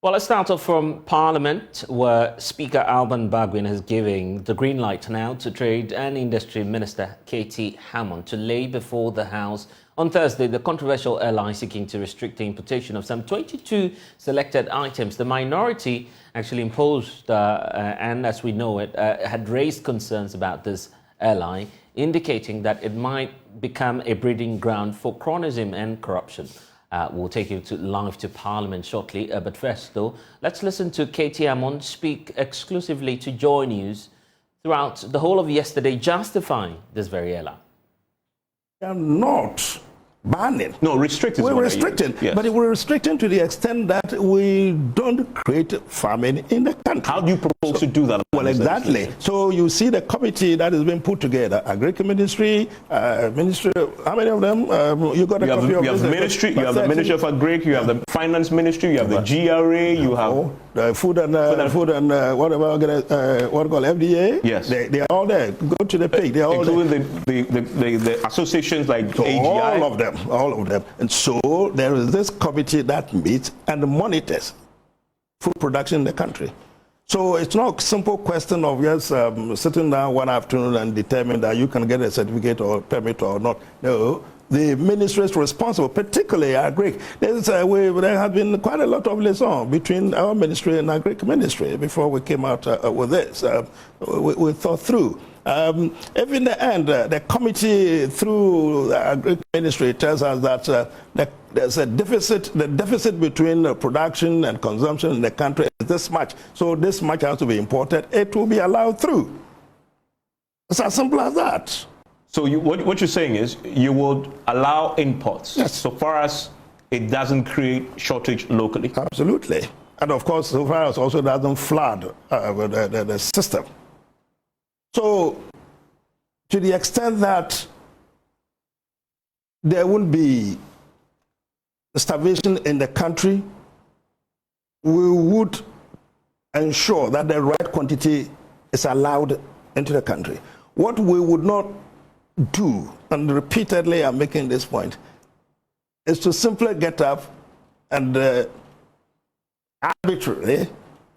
Well, let's start off from Parliament, where Speaker Alban Bagwin has given the green light now to Trade and Industry Minister Katie Hammond to lay before the House on Thursday the controversial LI seeking to restrict the importation of some 22 selected items. The minority actually imposed, and as we know it, had raised concerns about this LI, indicating that it might become a breeding ground for cronyism and corruption. We'll take you live to Parliament shortly. But first, though, let's listen to Katie Hammond speak exclusively to Joy News throughout the whole of yesterday, justifying this very LI. We are not banning. No, restricting. We're restricting, yes. But we're restricting to the extent that we don't create famine in the country. How do you propose to do that? Well, exactly. So you see the committee that has been put together, Agri-Ministry, Ministry, how many of them? You got a copy of this? Ministry, you have the Ministry of Agri, you have the Finance Ministry, you have the GRA, you have the food and whatever, what called FDA. Yes, they are all there. Go to the page. They are all including the associations like so AGI. All of them. And so there is this committee that meets and monitors food production in the country. So it's not a simple question of just sitting down one afternoon and determine that you can get a certificate or permit or not. No, the ministry is responsible, particularly Agri. There has been quite a lot of liaison between our ministry and Agri-Ministry before we came out with this. We thought through. If in the end, the committee through the Agri-Ministry tells us that there's a deficit, the deficit between production and consumption in the country is this much, so this much has to be imported, it will be allowed through. It's as simple as that. So what you're saying is you would allow imports, yes, so far as it doesn't create shortage locally? Absolutely. And of course, so far as also doesn't flood the system. So, to the extent that there won't be starvation in the country, we would ensure that the right quantity is allowed into the country. What we would not do, and repeatedly I'm making this point, is to simply get up and arbitrarily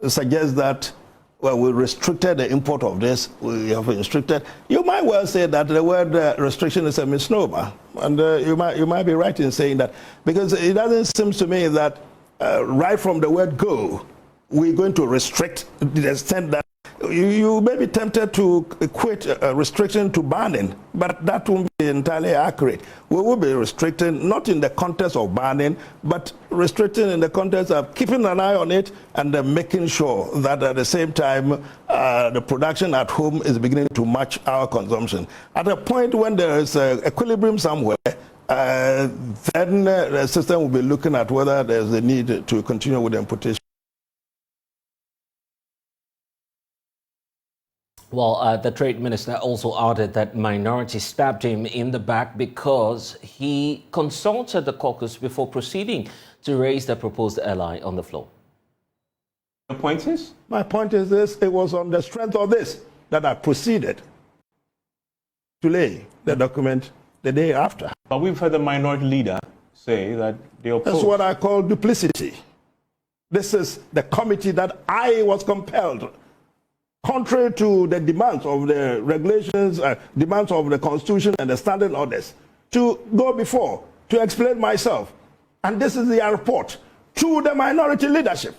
suggest that, well, we restricted the import of this, we have restricted. You might well say that the word restriction is a misnomer, and you might be right in saying that, because it doesn't seem to me that right from the word go, we're going to restrict to the extent that you may be tempted to equate restriction to banning, but that won't be entirely accurate. We will be restricting, not in the context of banning, but restricting in the context of keeping an eye on it and making sure that at the same time the production at home is beginning to match our consumption. At a point when there is equilibrium somewhere, then the system will be looking at whether there's a need to continue with the importation. Well, the Trade Minister also added that minority stabbed him in the back because he consulted the caucus before proceeding to raise the proposed LI on the floor. Your point is? My point is this: it was on the strength of this that I proceeded to lay the document the day after. But we've heard the minority leader say that they oppose. That's what I call duplicity. This is the committee that I was compelled, contrary to the demands of the regulations, demands of the Constitution and the standing orders, to go before, to explain myself. And this is their report to the minority leadership.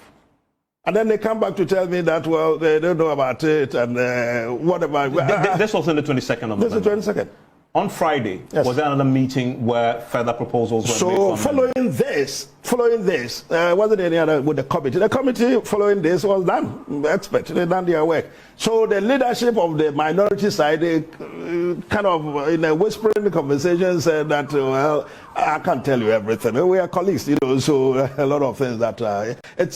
And then they come back to tell me that, well, they don't know about it and what about... This was on the 22nd of November. This is the 22nd. On Friday, yes, was there another meeting where further proposals were made? So following this, wasn't any other with the committee. The committee following this was done. Expert, they done their work. So the leadership of the minority side, kind of in a whispering conversation, said that, well, I can't tell you everything. We are colleagues, you know, so a lot of things that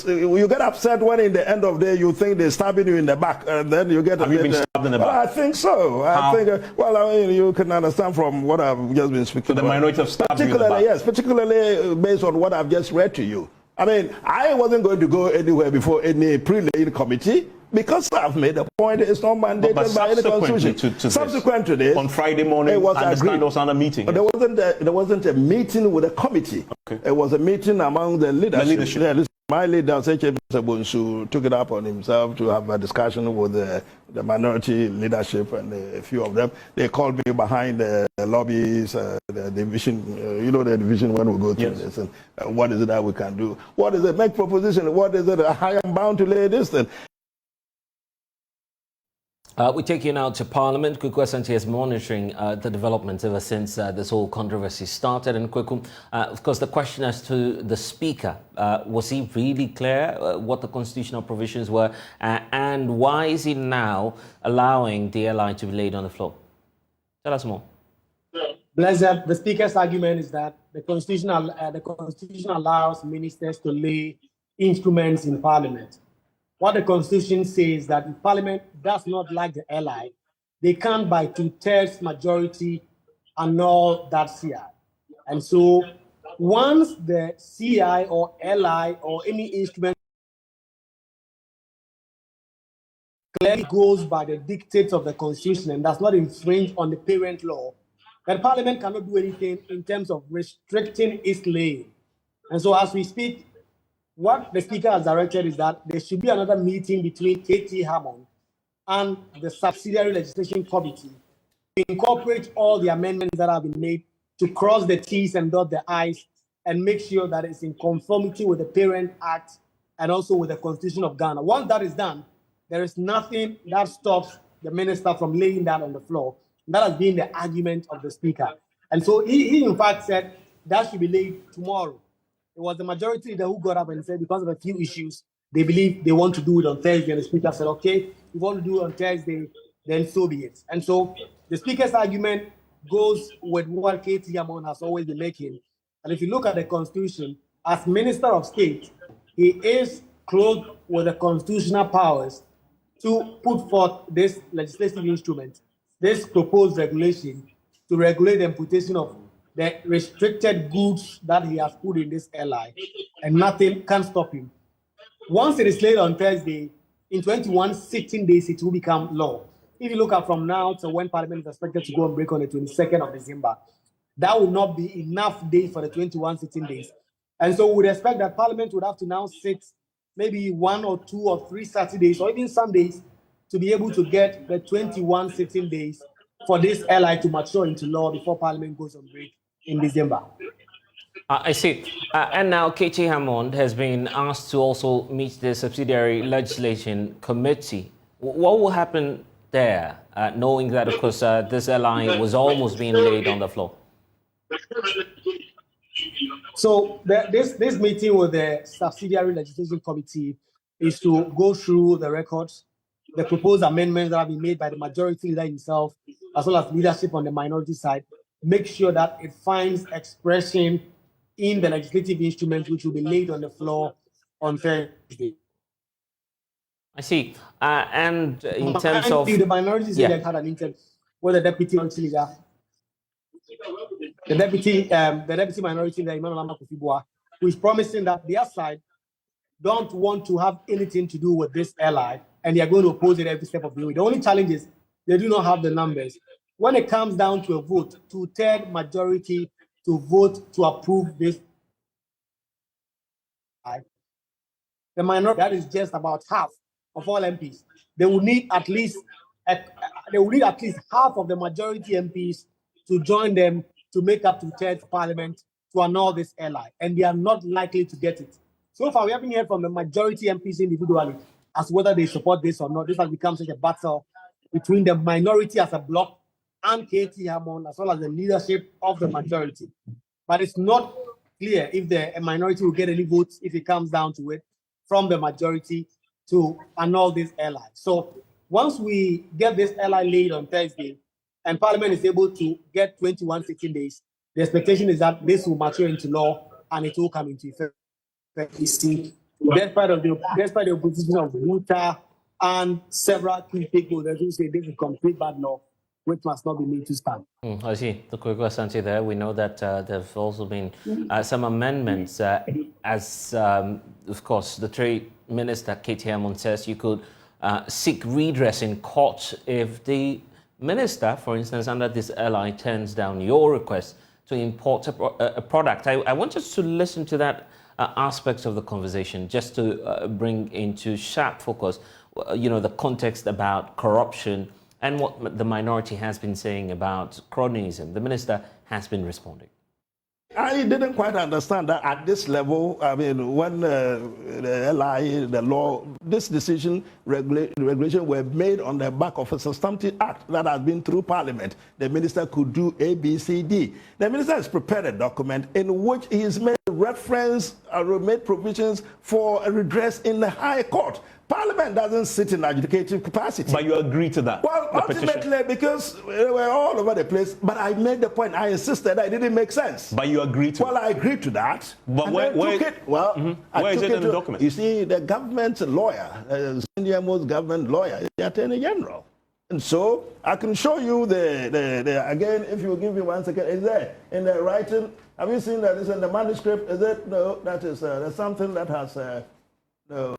you get upset when in the end of the day you think they're stabbing you in the back, and then you get. Have you been stabbed in the back? Well, I think so. How? I think. Well, I mean, you can understand from what I've just been speaking. So the minority have stabbed you in the back? Yes, particularly based on what I've just read to you. I mean, I wasn't going to go anywhere before any pre-laid committee, because I've made a point. It's not mandated by any constitution. Subsequent to this, on Friday morning, it was there was another meeting. But there wasn't a meeting with a committee. Okay. It was a meeting among the leadership. My leader, Mr. Bonsu, took it up on himself to have a discussion with the minority leadership and a few of them. They called me behind the lobbies, the division, the division when we go through this. And what is it that we can do? What is it? Make proposition. What is it? I am bound to lay this thing. We take you now to Parliament. Kweku Asante is monitoring the developments ever since this whole controversy started. And Kweku, of course, the question as to the Speaker, was he really clear what the constitutional provisions were? And why is he now allowing the LI to be laid on the floor? Tell us more. Blessed, the Speaker's argument is that the Constitution allows ministers to lay instruments in Parliament. What the Constitution says that if Parliament does not like the LI, they can by 2/3 majority annul that CI. And so once the CI or LI or any instrument clearly goes by the dictates of the Constitution and does not infringe on the parent law, then Parliament cannot do anything in terms of restricting its laying. And so as we speak, what the Speaker has directed is that there should be another meeting between KT Hammond and the Subsidiary Legislation Committee to incorporate all the amendments that have been made to cross the T's and dot the I's and make sure that it's in conformity with the Parent Act and also with the Constitution of Ghana. Once that is done, there is nothing that stops the minister from laying that on the floor. That has been the argument of the Speaker. And so he in fact said that should be laid tomorrow. It was the majority leader who got up and said because of a few issues, they believe they want to do it on Thursday. And the Speaker said, okay, if you want to do it on Thursday, then so be it. And so the Speaker's argument goes with what KT Hammond has always been making. And if you look at the Constitution, as Minister of State, he is clothed with the constitutional powers to put forth this legislative instrument, this proposed regulation, to regulate the imputation of the restricted goods that he has put in this LI, and nothing can stop him. Once it is laid on Thursday, in 21 sitting days, it will become law. If you look at from now to when Parliament is expected to go on break on the 22nd of December, that would not be enough days for the 21 sitting days. And so we would expect that Parliament would have to now sit maybe 1 or 2 or 3 Saturdays or even Sundays to be able to get the 21 sitting days for this LI to mature into law before Parliament goes on break in December. I see. And now KT Hammond has been asked to also meet the Subsidiary Legislation Committee. What will happen there, knowing that, of course, this LI was almost being laid on the floor? So this meeting with the Subsidiary Legislation Committee is to go through the records, the proposed amendments that have been made by the majority leader himself, as well as leadership on the minority side, make sure that it finds expression in the legislative instrument which will be laid on the floor on Thursday. I see. And in terms of the minority leader had an interview with the deputy minority leader, the deputy minority leader, Emmanuel Amakufibua, who is promising that their side don't want to have anything to do with this LI, and they are going to oppose it every step of the way. The only challenge is they do not have the numbers. When it comes down to a vote, 2/3 majority to vote to approve this, the minority, that is just about half of all MPs. They will need at least half of the majority MPs to join them to make up 2/3 Parliament to annul this LI, and they are not likely to get it. So far, we haven't heard from the majority MPs individually as whether they support this or not. This has become such a battle between the minority as a bloc and KT Hammond, as well as the leadership of the majority. But it's not clear if the minority will get any votes if it comes down to it from the majority to annul this LI. So once we get this LI laid on Thursday and Parliament is able to get 21 sitting days, the expectation is that this will mature into law and it will come into effect. Despite the opposition of Wuta and several key stakeholders who say this is complete bad law, which must not be made to stand. I see. The Kweku Asante there. We know that there have also been some amendments as, of course, the Trade Minister, KT Hammond, says you could seek redress in court if the minister, for instance, under this LI, turns down your request to import a product. I want us to listen to that aspects of the conversation, just to bring into sharp focus, the context about corruption and what the minority has been saying about cronyism. The minister has been responding. I didn't quite understand that at this level. I mean, when the LI, the law, this decision, regulation were made on the back of a substantive act that has been through Parliament. The minister could do A, B, C, D. The minister has prepared a document in which he has made reference or made provisions for a redress in the High Court. Parliament doesn't sit in adjudicative capacity. But you agree to that? Well, ultimately, because we were all over the place, but I made the point, I insisted that it didn't make sense. But you agree to Well, I agreed to that. But where is it in the document? You see, the government lawyer, senior most government lawyer, is the Attorney General. And so, I can show you again, if you give me 1 second, is there in the writing? Have you seen that it's in the manuscript? Is it? No, that is, there's something that has, no.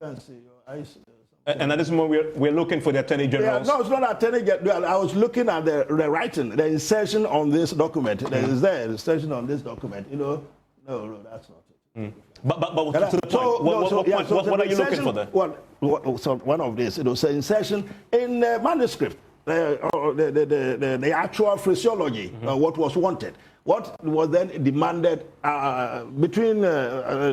Can't see your eyes. And at this moment, we're looking for the Attorney General. Yeah, no, it's not Attorney General. I was looking at the writing, the insertion on this document. There is the insertion on this document. No, that's not it. But to the point, what are you looking for there? So one of these, so insertion in the manuscript, the actual phraseology, what was wanted. What was then demanded between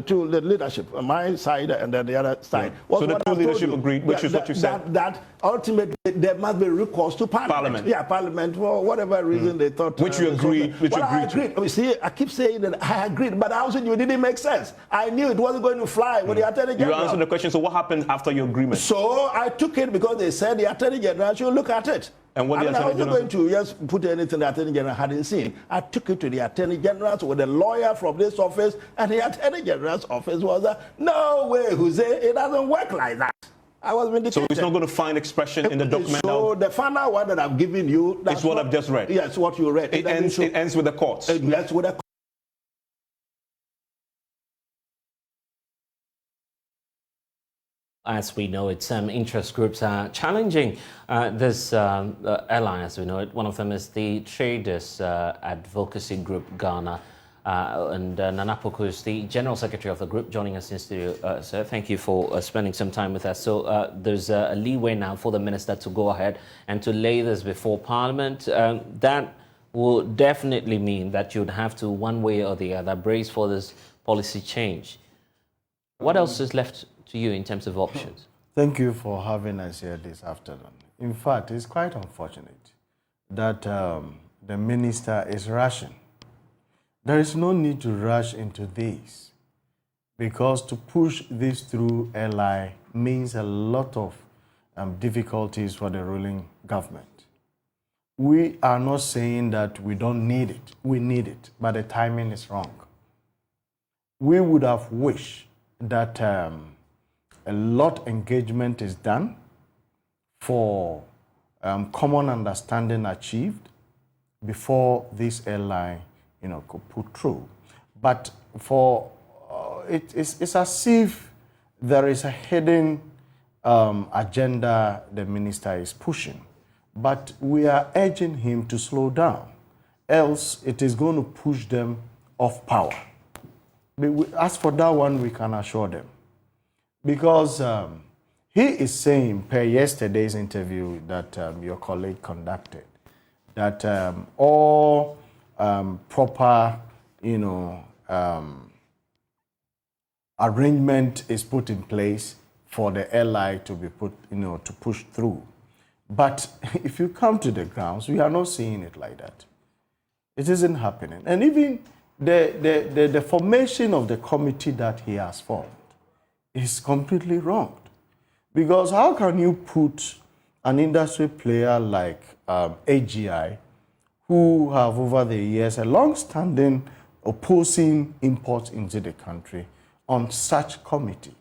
two the leadership, my side and then the other side. So the two leadership agreed, which is what you said. That ultimately there must be recourse to Parliament. Yeah, Parliament, for whatever reason they thought. Which you agreed. I agreed. You see, I keep saying that I agreed, but I also knew it didn't make sense. I knew it wasn't going to fly with the Attorney General. You answered the question. So what happened after your agreement? So I took it because they said the Attorney General should look at it. And what I wasn't going to just put anything the Attorney General hadn't seen. I took it to the Attorney General with a lawyer from this office, and the Attorney General's office was no way, Jose, it doesn't work like that. I was vindicated. So it's not going to find expression in the document. So the final one that I've given you, that's what I've just read. Yes, what you read. It ends with the courts. It ends with the courts. As we know it, some interest groups are challenging this airline, as we know it. One of them is the Traders Advocacy Group Ghana. And Nana Poku is the General Secretary of the group, joining us in studio. Sir, thank you for spending some time with us. So there's a leeway now for the minister to go ahead and to lay this before Parliament. That will definitely mean that you'd have to, one way or the other, brace for this policy change. What else is left to you in terms of options? Thank you for having us here this afternoon. In fact, it's quite unfortunate that the minister is rushing. There is no need to rush into this, because to push this through LI means a lot of difficulties for the ruling government. We are not saying that we don't need it. We need it, but the timing is wrong. We would have wished that a lot engagement is done for common understanding achieved before this airline, could put through. But for it's as if there is a hidden agenda the minister is pushing. But we are urging him to slow down, else it is going to push them off power. As for that one, we can assure them. Because he is saying, per yesterday's interview that your colleague conducted, that all proper, arrangement is put in place for the LI to be put, to push through. But if you come to the grounds, we are not seeing it like that. It isn't happening. And even the formation of the committee that he has formed is completely wrong. Because how can you put an industry player like AGI, who have over the years a long-standing opposing imports into the country, on such committee?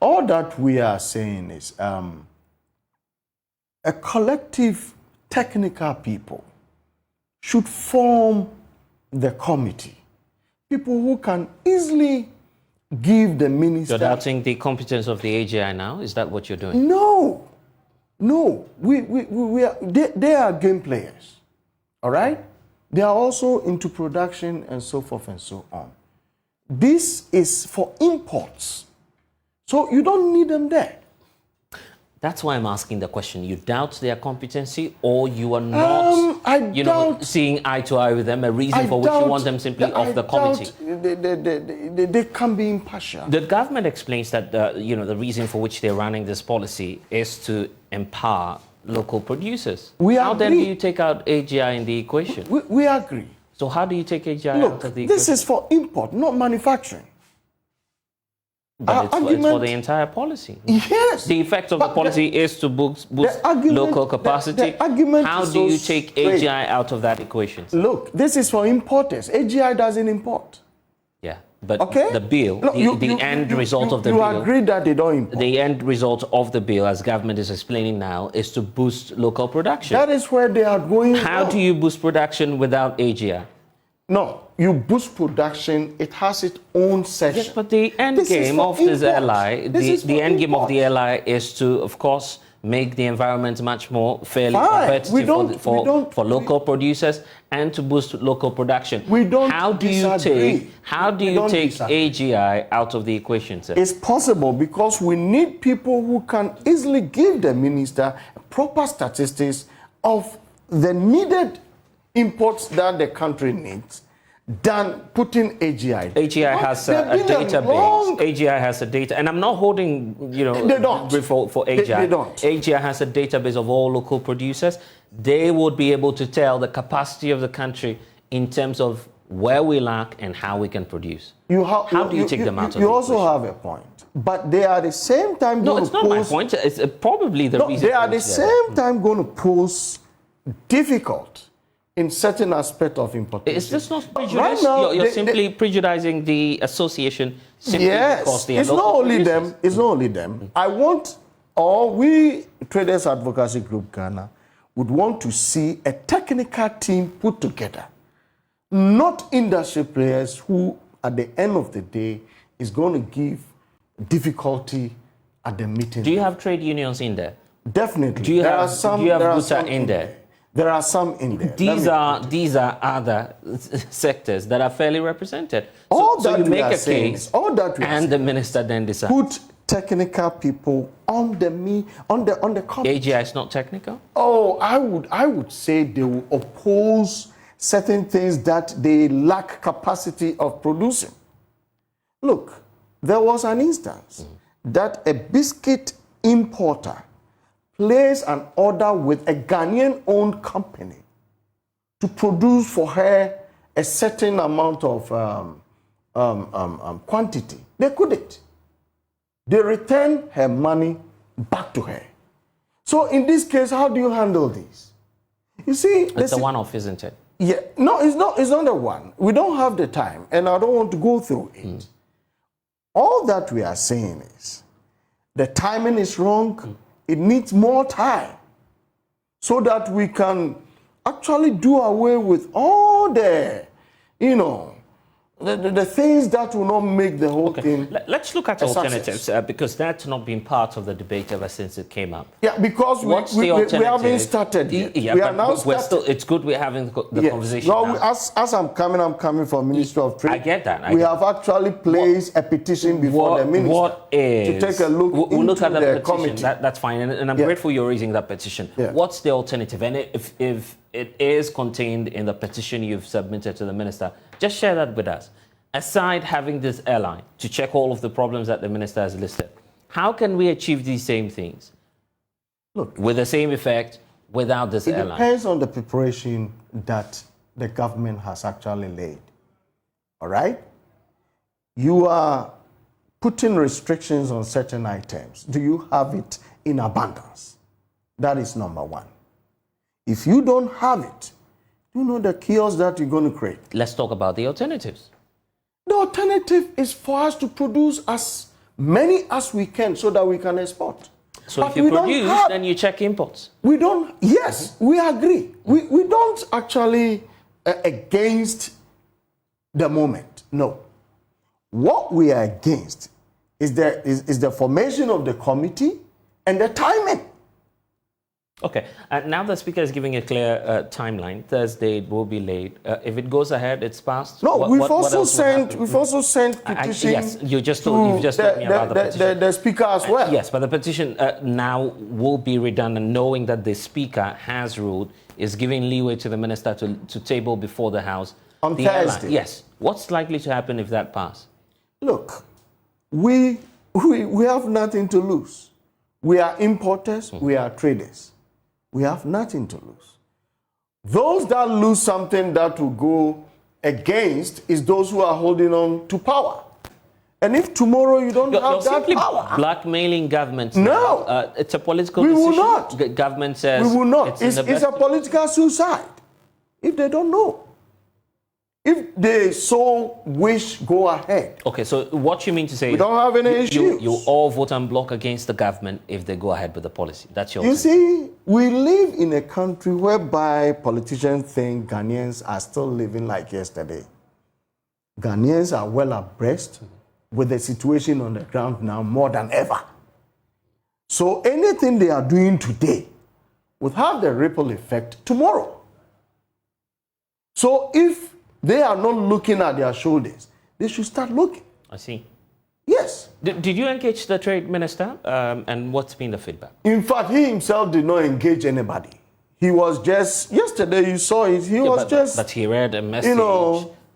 All that we are saying is a collective technical people should form the committee. People who can easily give the minister... You're doubting the competence of the AGI now? Is that what you're doing? No. They are game players. All right? They are also into production and so forth and so on. This is for imports. So you don't need them there. That's why I'm asking the question. You doubt their competency, or you are not, seeing eye to eye with them, a reason for which you want them simply off the committee? They can be impartial. The government explains that, the reason for which they're running this policy is to empower local producers. How then do you take out AGI in the equation? We agree. So how do you take AGI out of the equation? This is for import, not manufacturing. But it's for the entire policy. Yes. The effect of the policy is to boost local capacity. How do you take AGI out of that equation? Look, this is for importers. AGI doesn't import. Yeah, but the bill, the end result of the bill... You agree that they don't import. The end result of the bill, as government is explaining now, is to boost local production. That is where they are going. How do you boost production without AGI? No, you boost production, it has its own section. Yes, but the end game of this LI, the end game of the LI is to, of course, make the environment much more fairly competitive for local producers and to boost local production. How do you take AGI out of the equation, sir? It's possible because we need people who can easily give the minister proper statistics of the needed imports that the country needs than putting AGI. AGI has a database. AGI has a data, and I'm not holding, they don't. for AGI. They don't. AGI has a database of all local producers. They would be able to tell the capacity of the country in terms of where we lack and how we can produce. How do you take them out of the equation? You also have a point, but they are at the same time going to pose... No, it's not my point. It's probably the reason. They are at the same time going to pose difficult in certain aspect of importation. Is this not prejudice? Right now, you're simply prejudicing the association simply because they are it's not only them. It's not only them. We Traders Advocacy Group Ghana would want to see a technical team put together, not industry players who, at the end of the day, is going to give difficulty at the meeting. Do you have trade unions in there? Definitely. Do you have Buta in there? There are some in there. These are other sectors that are fairly represented. So you make a case, and the minister then decides. Put technical people on the committee. AGI is not technical? Oh, I would say they will oppose certain things that they lack capacity of producing. Look, there was an instance that a biscuit importer placed an order with a Ghanaian-owned company to produce for her a certain amount of quantity. They couldn't. They returned her money back to her. So in this case, how do you handle this? You see, it's a one-off, isn't it? Yeah, no, it's not. It's not a one. We don't have the time, and I don't want to go through it. All that we are saying is the timing is wrong. It needs more time so that we can actually do away with all the, the things that will not make the whole thing. Let's look at alternatives because that's not been part of the debate ever since it came up. Yeah, because we haven't started yet. It's good we're having the conversation now. now. As I'm coming from Ministry of Trade. I get that. We have actually placed a petition before the minister to take a look into the committee. That's fine, and I'm grateful you're raising that petition. Yeah. What's the alternative? And if it is contained in the petition you've submitted to the minister, just share that with us. Aside having this airline to check all of the problems that the minister has listed, how can we achieve these same things? Look, with the same effect without this airline? It depends on the preparation that the government has actually laid. All right? You are putting restrictions on certain items. Do you have it in abundance? That is number one. If you don't have it, you know the chaos that you're going to create. Let's talk about the alternatives. The alternative is for us to produce as many as we can so that we can export. So if you produce, then you check imports. We don't, yes, we agree. We don't actually against the moment, no. What we are against is the formation of the committee and the timing. Okay, now the Speaker is giving a clear timeline. Thursday it will be late. If it goes ahead, it's passed. No, What we've else will sent happen? petition. Yes, you've just told me about the petition. The Speaker as well. Yes, but the petition now will be redundant, knowing that the Speaker has ruled, is giving leeway to the Minister to table before the House. On Thursday. Yes. What's likely to happen if that passes? Look, we have nothing to lose. We are importers, we are traders. We have nothing to lose. Those that lose something that will go against is those who are holding on to power. And if tomorrow you don't have that power, blackmailing government. No, it's a political we decision. will not. Government says we will not. It's a political suicide. If they don't know, if they so wish, go ahead. Okay, so what you mean to say? We don't have any issues. You all vote en bloc against the government if they go ahead with the policy. That's your. You see, we live in a country whereby politicians think Ghanaians are still living like yesterday. Ghanaians are well abreast with the situation on the ground now more than ever. So anything they are doing today will have the ripple effect tomorrow. So if they are not looking at their shoulders, they should start looking. I see. Yes. Did you engage the Trade Minister? And what's been the feedback? In fact, he himself did not engage anybody. He was just, yesterday you saw it, But he read a message,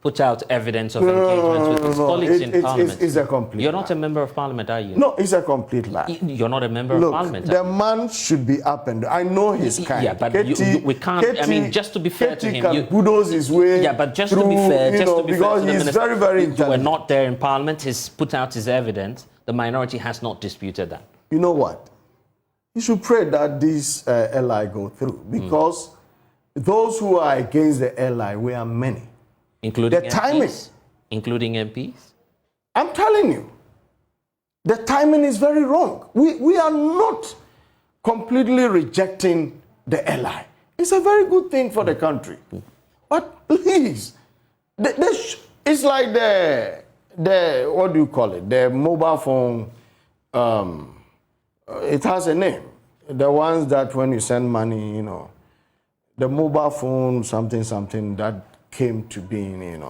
put out evidence of engagement with his colleagues in Parliament. It's a complete You're not a member of Parliament, are you? No, it's a complete lie. You're not a member of Parliament. The man should be up and I know his kind. Yeah, but we can't. I mean, just to be fair to him, you bulldoze his way. Yeah, but just to be fair, because he's very, very intelligent. We're not there in Parliament. He's put out his evidence. The minority has not disputed that. You know what? You should pray that this LI go through because those who are against the LI, we are many. Including the MPs? timing. Including MPs? I'm telling you, the timing is very wrong. We are not completely rejecting the LI. It's a very good thing for the country. But please, it's like the what do you call it? The mobile phone, it has a name. The ones that when you send money, the mobile phone something that came to being,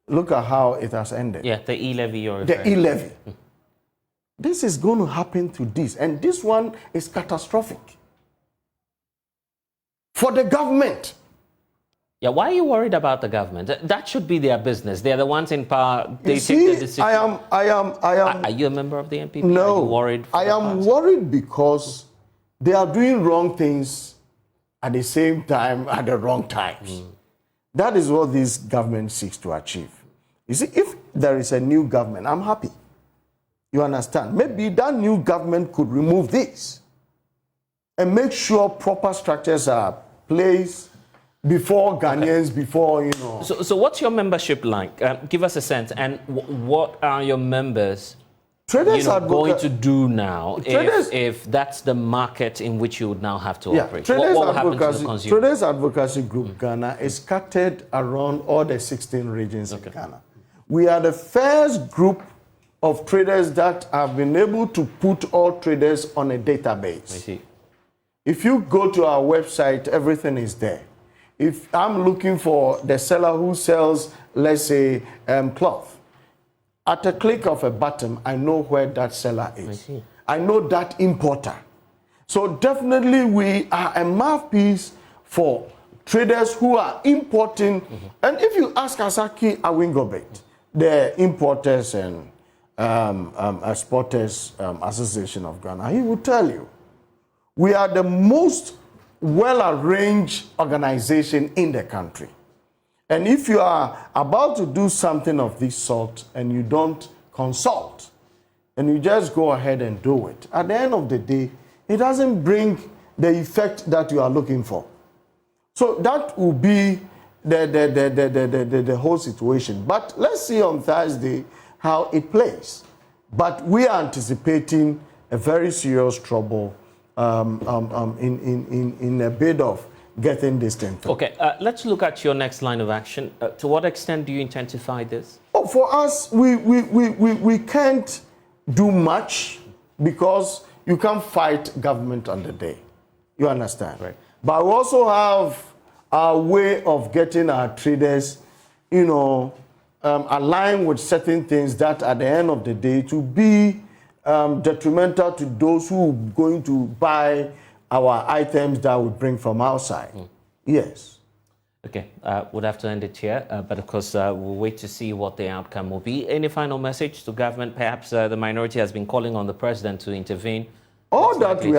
Look at how it has ended. Yeah, the e-levy you're The referring. e-levy. This is going to happen to this. And this one is catastrophic. For the government. Yeah, why are you worried about the government? That should be their business. They're the ones in power. They You take see, the decision. I am. Are you a member of the NPP? No. Are you worried? I am worried because they are doing wrong things at the same time at the wrong times. That is what this government seeks to achieve. You see, if there is a new government, I'm happy. You understand? Maybe that new government could remove this and make sure proper structures are placed before Ghanaians, before. So what's your membership like? Give us a sense. And what are your members going to do now if that's the market in which you would now have to operate? What will happen to the consumer? Traders Advocacy Group Ghana is scattered around all the 16 regions in Ghana. We are the first group of traders that have been able to put all traders on a database. I see. If you go to our website, everything is there. If I'm looking for the seller who sells, let's say, cloth, at a click of a button, I know where that seller is. I know that importer. So definitely we are a mouthpiece for traders who are importing. And if you ask Asaki Awingobet, the Importers and Exporters Association of Ghana, he will tell you, we are the most well-arranged organization in the country. And if you are about to do something of this sort and you don't consult, and you just go ahead and do it, at the end of the day, it doesn't bring the effect that you are looking for. So that will be the whole situation. But let's see on Thursday how it plays. But we are anticipating a very serious trouble in a bid of getting this thing through. Okay, let's look at your next line of action. To what extent do you intensify this? Oh, for us, we can't do much because you can't fight government on the day. You understand? Right. But we also have our way of getting our traders, aligned with certain things that at the end of the day to be detrimental to those who are going to buy our items that we bring from outside. Yes. Okay, we'll have to end it here, but of course we'll wait to see what the outcome will be. Any final message to government? Perhaps the minority has been calling on the president to intervene. All that we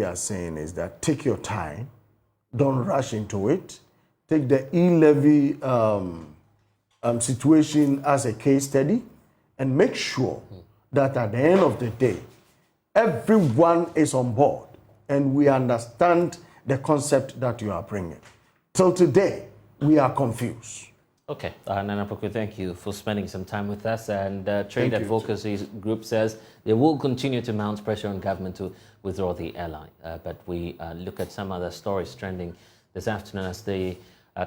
are saying is that take your time, don't rush into it. Take the e-levy situation as a case study, and make sure that at the end of the day, everyone is on board and we understand the concept that you are bringing. Till today, we are confused. Okay, Nana Poku, thank you for spending some time with us. And Trade Advocacy Group says they will continue to mount pressure on government to withdraw the airline. But we look at some other stories trending this afternoon as the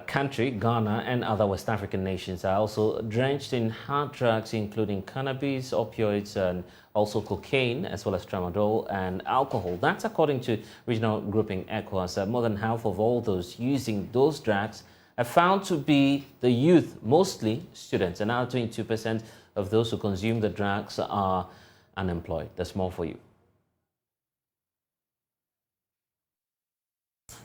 country, Ghana and other West African nations are also drenched in hard drugs, including cannabis, opioids, and also cocaine, as well as tramadol and alcohol. That's according to regional grouping ECOWAS. More than half of all those using those drugs are found to be the youth, mostly students. And now 22% of those who consume the drugs are unemployed. That's more for you.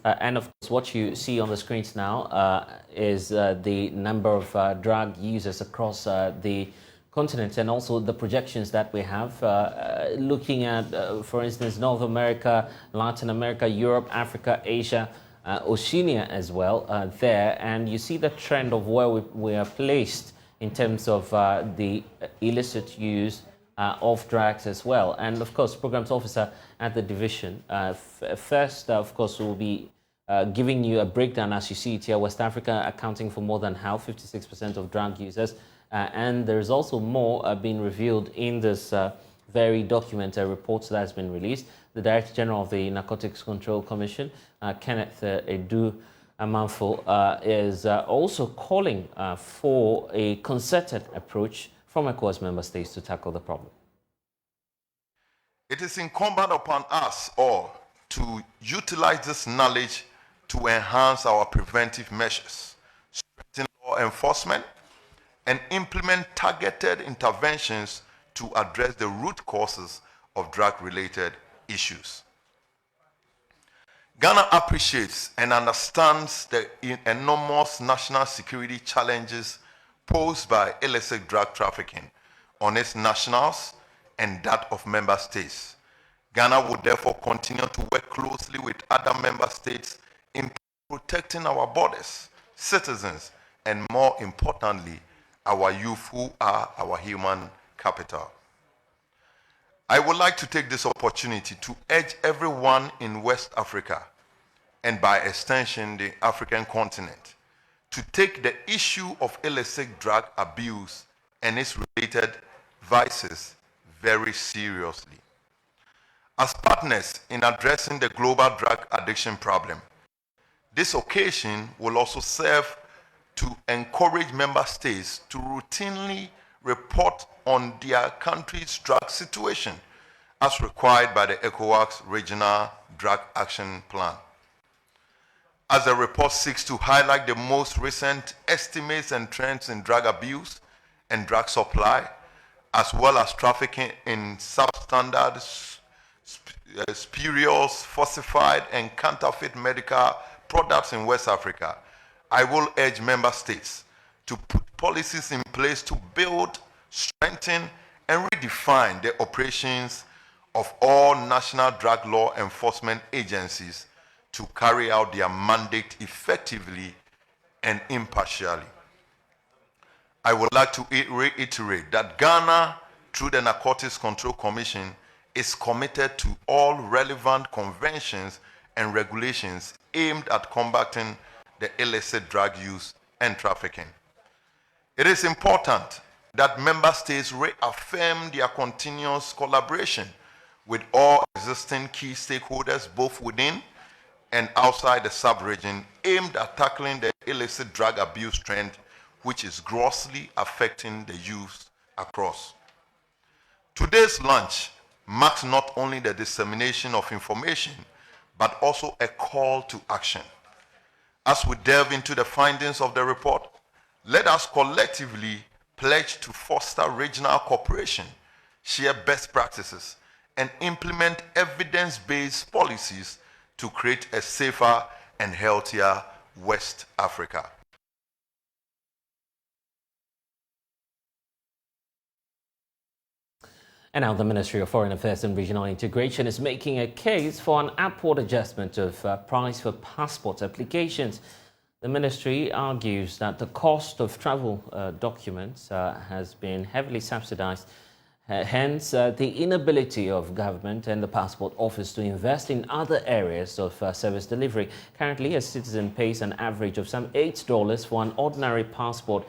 And of course, what you see on the screens now is the number of drug users across the continent, and also the projections that we have, looking at, for instance, North America, Latin America, Europe, Africa, Asia, Oceania as well there. And you see the trend of where we are placed in terms of the illicit use of drugs as well. And of course, Programs Officer at the division. First, of course, we'll be giving you a breakdown as you see it here. West Africa accounting for more than half, 56% of drug users. And there's also more being revealed in this very document, report that has been released. The Director General of the Narcotics Control Commission, Kenneth Edu Amanfo, is also calling for a concerted approach from ECOWAS member states to tackle the problem. It is incumbent upon us all to utilize this knowledge to enhance our preventive measures, strengthen law enforcement, and implement targeted interventions to address the root causes of drug-related issues. Ghana appreciates and understands the enormous national security challenges posed by illicit drug trafficking on its nationals and that of member states. Ghana will therefore continue to work closely with other member states in protecting our borders, citizens, and more importantly, our youth, who are our human capital. I would like to take this opportunity to urge everyone in West Africa, and by extension the African continent, to take the issue of illicit drug abuse and its related vices very seriously. As partners in addressing the global drug addiction problem, this occasion will also serve to encourage member states to routinely report on their country's drug situation as required by the ECOWAS Regional Drug Action Plan. As the report seeks to highlight the most recent estimates and trends in drug abuse and drug supply, as well as trafficking in substandard, spurious, falsified, and counterfeit medical products in West Africa, I will urge member states to put policies in place to build, strengthen, and redefine the operations of all national drug law enforcement agencies to carry out their mandate effectively and impartially. I would like to reiterate that Ghana, through the Narcotics Control Commission, is committed to all relevant conventions and regulations aimed at combating the illicit drug use and trafficking. It is important that member states reaffirm their continuous collaboration with all existing key stakeholders, both within and outside the sub-region, aimed at tackling the illicit drug abuse trend, which is grossly affecting the youth across. Today's launch marks not only the dissemination of information, but also a call to action. As we delve into the findings of the report, let us collectively pledge to foster regional cooperation, share best practices, and implement evidence-based policies to create a safer and healthier West Africa. And now the Ministry of Foreign Affairs and Regional Integration is making a case for an upward adjustment of price for passport applications. The ministry argues that the cost of travel documents has been heavily subsidized. Hence, the inability of government and the passport office to invest in other areas of service delivery. Currently, a citizen pays an average of some $8 for an ordinary passport,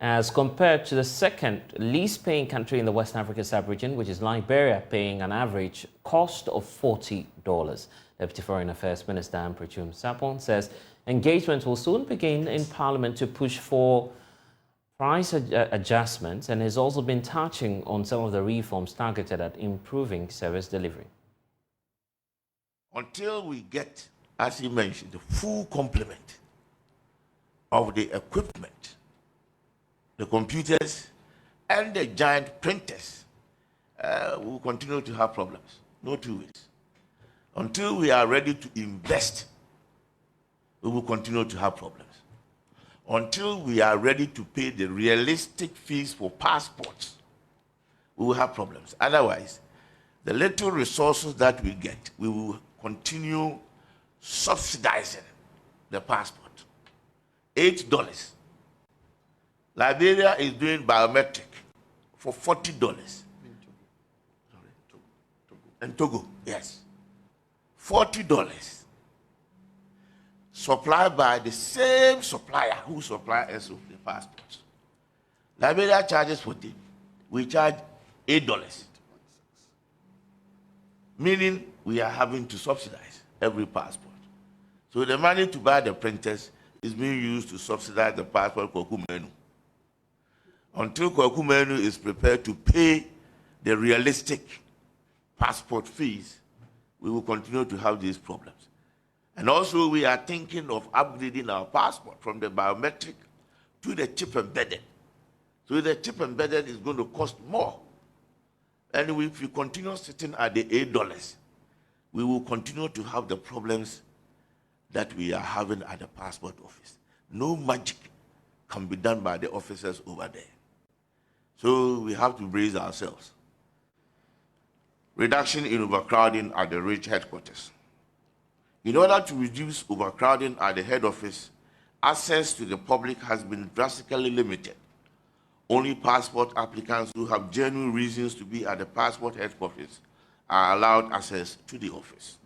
as compared to the second least paying country in the West Africa sub-region, which is Liberia, paying an average cost of $40. Deputy Foreign Affairs Minister Amprichum Sapon says engagement will soon begin in Parliament to push for price adjustments, and has also been touching on some of the reforms targeted at improving service delivery. Until we get, as he mentioned, the full complement of the equipment, the computers, and the giant printers, we will continue to have problems. No two ways. Until we are ready to invest, we will continue to have problems. Until we are ready to pay the realistic fees for passports, we will have problems. Otherwise, the little resources that we get, we will continue subsidizing the passport. $8. Liberia is doing biometric for $40. And Togo, yes. $40. Supplied by the same supplier who supplies us with the passports. Liberia charges $40. We charge $8. Meaning we are having to subsidize every passport. So the money to buy the printers is being used to subsidize the passport Kwaku Menu. Until Kwaku Menu is prepared to pay the realistic passport fees, we will continue to have these problems. And also we are thinking of upgrading our passport from the biometric to the chip embedded. So the chip embedded is going to cost more. And if we continue sitting at the $8, we will continue to have the problems that we are having at the passport office. No magic can be done by the officers over there. So we have to brace ourselves. Reduction in overcrowding at the RICH headquarters. In order to reduce overcrowding at the head office, access to the public has been drastically limited. Only passport applicants who have genuine reasons to be at the passport head office are allowed access to the office.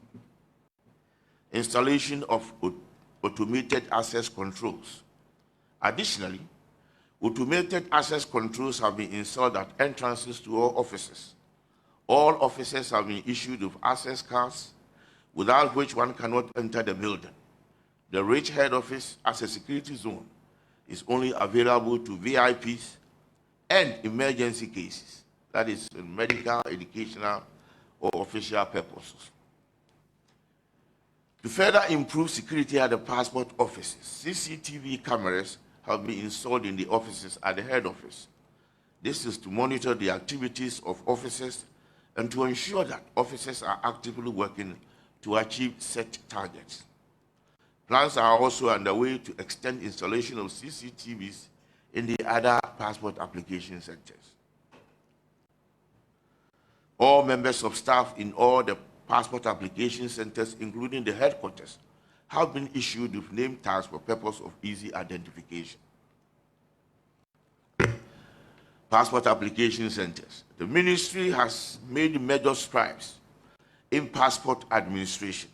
Installation of automated access controls. Additionally, automated access controls have been installed at entrances to all offices. All offices have been issued with access cards, without which one cannot enter the building. The RICH head office, as a security zone, is only available to VIPs and emergency cases, that is, medical, educational, or official purposes. To further improve security at the passport offices, CCTV cameras have been installed in the offices at the head office. This is to monitor the activities of officers and to ensure that officers are actively working to achieve set targets. Plans are also underway to extend installation of CCTVs in the other passport application centers. All members of staff in all the passport application centers, including the headquarters, have been issued with name tags for purpose of easy identification. Passport application centers. The ministry has made major strides in passport administration.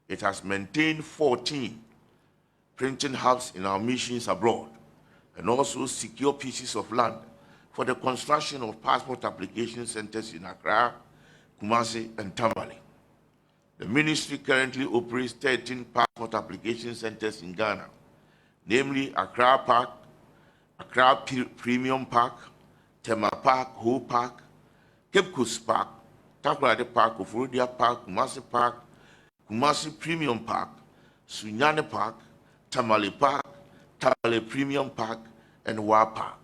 It has maintained 14 printing hubs in our missions abroad, and also secure pieces of land for the construction of passport application centers in Accra, Kumasi, and Tamale. The ministry currently operates 13 passport application centers in Ghana, namely Accra Park, Accra Premium Park, Tema Park, Ho Park, Cape Coast Park, Takoradi Park, Ofurudia Park, Kumasi Park, Kumasi Premium Park, Sunyani Park, Tamale Park, Tamale Premium Park, and Wa Park.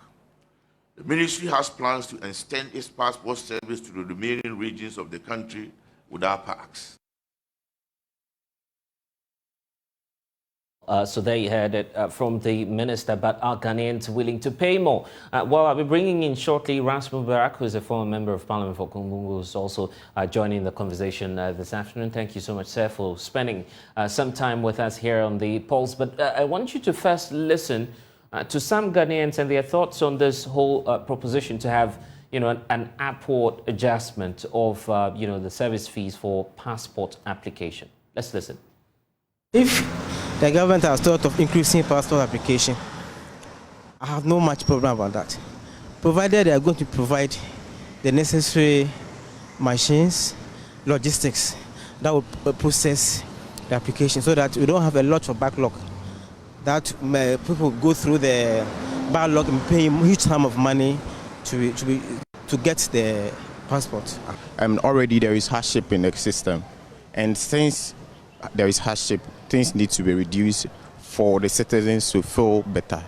The ministry has plans to extend its passport service to the remaining regions of the country without parks. So there you heard it from the minister, but are Ghanaians willing to pay more? Well, I'll be bringing in shortly Rasmus Barak, who is a former member of Parliament for Kungungu, who is also joining the conversation this afternoon. Thank you so much, sir, for spending some time with us here on the Pulse. But I want you to first listen to some Ghanaians and their thoughts on this whole proposition to have, an upward adjustment of, the service fees for passport application. Let's listen. If the government has thought of increasing passport application, I have no much problem about that, provided they are going to provide the necessary machines, logistics that will process the application, so that we don't have a lot of backlog. That people go through the backlog and pay a huge sum of money to get the passport. Already there is hardship in the system, and since there is hardship, things need to be reduced for the citizens to feel better.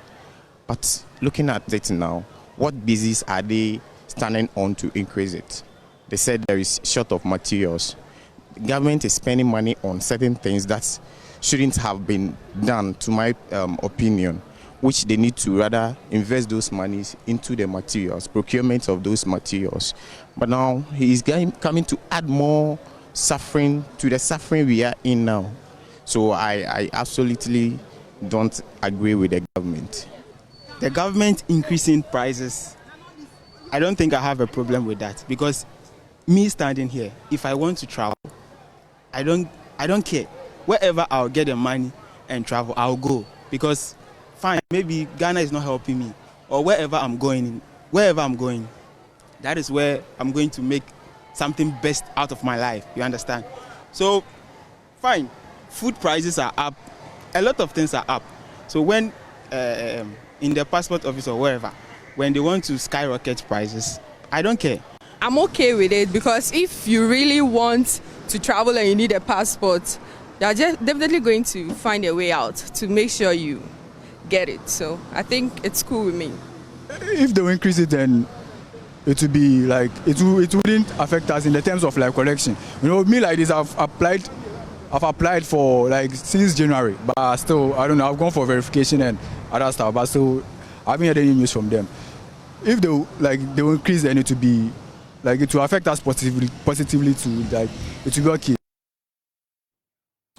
But looking at it now, what basis are they standing on to increase it? They said there is short of materials. The government is spending money on certain things that shouldn't have been done, to my opinion, which they need to rather invest those monies into the materials, procurement of those materials. But now he is coming to add more suffering to the suffering we are in now. So I absolutely don't agree with the government. The government increasing prices, I don't think I have a problem with that, because me standing here, if I want to travel, I don't care. Wherever I'll get the money and travel, I'll go, because fine, maybe Ghana is not helping me, or wherever I'm going, that is where I'm going to make something best out of my life, you understand? So, fine, food prices are up, a lot of things are up. So when, in the passport office or wherever, when they want to skyrocket prices, I don't care. I'm okay with it, because if you really want to travel and you need a passport, you're just definitely going to find a way out to make sure you get it. So I think it's cool with me. If they increase it, then it would be like, it wouldn't affect us in the terms of like collection. Me like this, I've applied for like since January, but still, I don't know, I've gone for verification and other stuff, but still, I haven't had any news from them. If they will increase, then it will be like, it will affect us positively to like, it will be okay.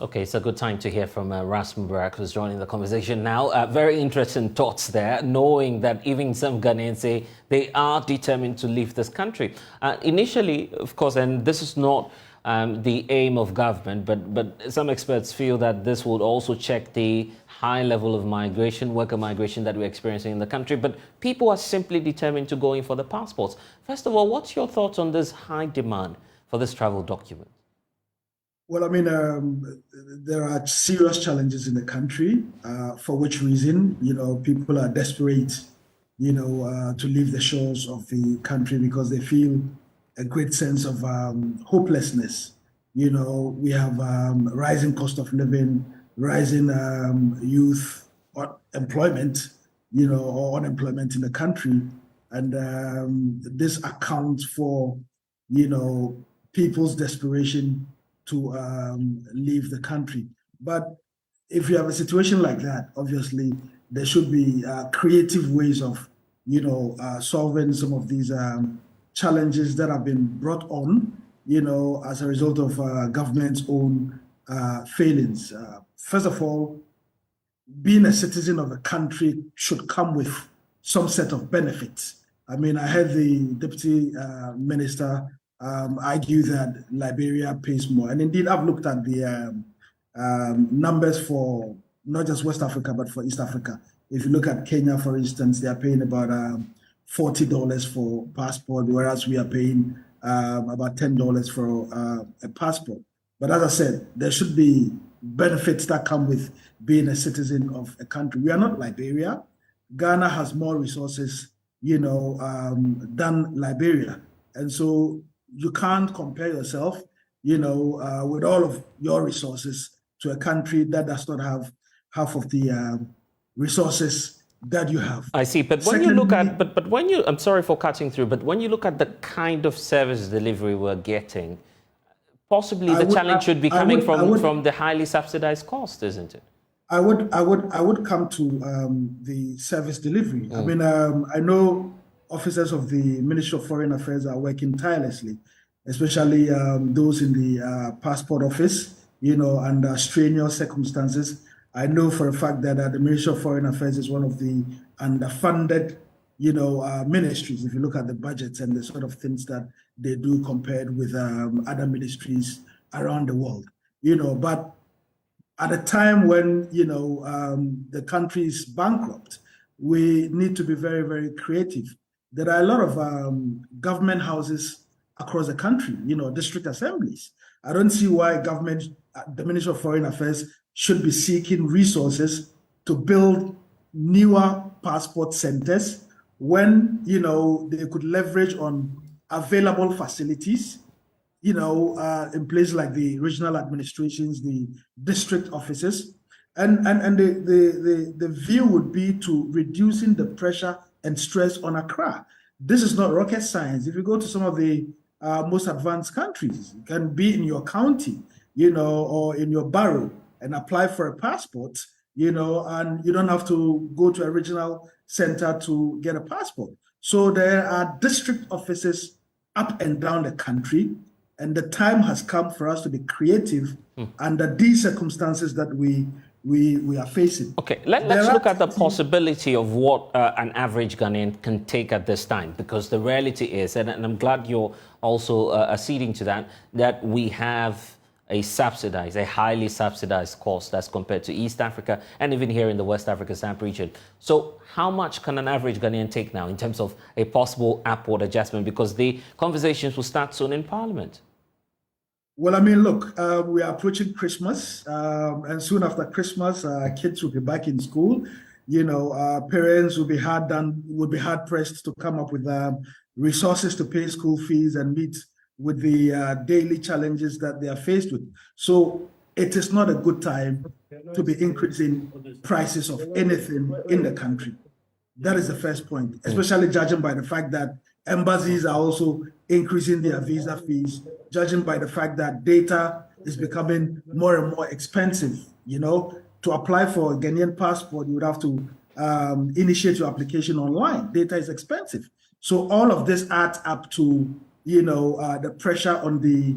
Okay, it's a good time to hear from Rasmus Barak, who's joining the conversation now. Very interesting thoughts there, knowing that even some Ghanaians say they are determined to leave this country. Initially, of course, and this is not the aim of government, but some experts feel that this would also check the high level of migration, worker migration that we're experiencing in the country. But people are simply determined to go in for the passports. First of all, what's your thoughts on this high demand for this travel document? Well, I mean, there are serious challenges in the country, for which reason, people are desperate, to leave the shores of the country because they feel a great sense of hopelessness. We have rising cost of living, rising youth employment, or unemployment in the country. And this accounts for, people's desperation to leave the country. But if you have a situation like that, obviously there should be creative ways of, solving some of these challenges that have been brought on, as a result of government's own failings. First of all, being a citizen of a country should come with some set of benefits. I mean, I heard the deputy minister argue that Liberia pays more. And indeed, I've looked at the numbers for not just West Africa, but for East Africa. If you look at Kenya, for instance, they are paying about $40 for passport, whereas we are paying about $10 for a passport. But as I said, there should be benefits that come with being a citizen of a country. We are not Liberia. Ghana has more resources, than Liberia. And so you can't compare yourself with all of your resources to a country that does not have half of the resources that you have. I see, but when you look at, but when you, I'm sorry for cutting through, but when you look at the kind of service delivery we're getting, possibly the challenge should be coming from the highly subsidized cost, isn't it? I would come to the service delivery. I mean, I know officers of the Ministry of Foreign Affairs are working tirelessly, especially those in the passport office, under strenuous circumstances. I know for a fact that the Ministry of Foreign Affairs is one of the underfunded, ministries, if you look at the budgets and the sort of things that they do compared with other ministries around the world, but at a time when, the country is bankrupt, we need to be very, very creative. There are a lot of government houses across the country, district assemblies. I don't see why the Ministry of Foreign Affairs should be seeking resources to build newer passport centers when, they could leverage on available facilities, in places like the regional administrations, the district offices. And the view would be to reducing the pressure and stress on Accra. This is not rocket science. If you go to some of the most advanced countries, you can be in your county, or in your borough and apply for a passport, and you don't have to go to a regional center to get a passport. So there are district offices up and down the country, and the time has come for us to be creative under these circumstances that we are facing. Okay, let's look at the possibility of what an average Ghanaian can take at this time, because the reality is, and I'm glad you're also acceding to that we have a highly subsidized cost as compared to East Africa and even here in the West Africa SAMP region. So how much can an average Ghanaian take now in terms of a possible upward adjustment? Because the conversations will start soon in Parliament. Well, I mean, look, we are approaching Christmas, and soon after Christmas, kids will be back in school. Parents will be hard pressed to come up with resources to pay school fees and meet with the daily challenges that they are faced with. So it is not a good time to be increasing prices of anything in the country. That is the first point, especially judging by the fact that embassies are also increasing their visa fees, judging by the fact that data is becoming more and more expensive. To apply for a Ghanaian passport, you would have to initiate your application online. Data is expensive. So all of this adds up to the pressure on the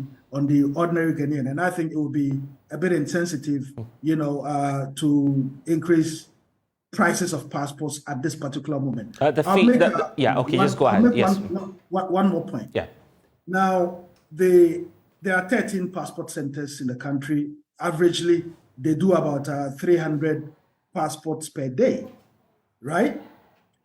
ordinary Ghanaian, and I think it would be a bit insensitive, to increase prices of passports at this particular moment. Just go ahead. Yes. One more point. Yeah. Now, there are 13 passport centers in the country. Averagely, they do about 300 passports per day, right?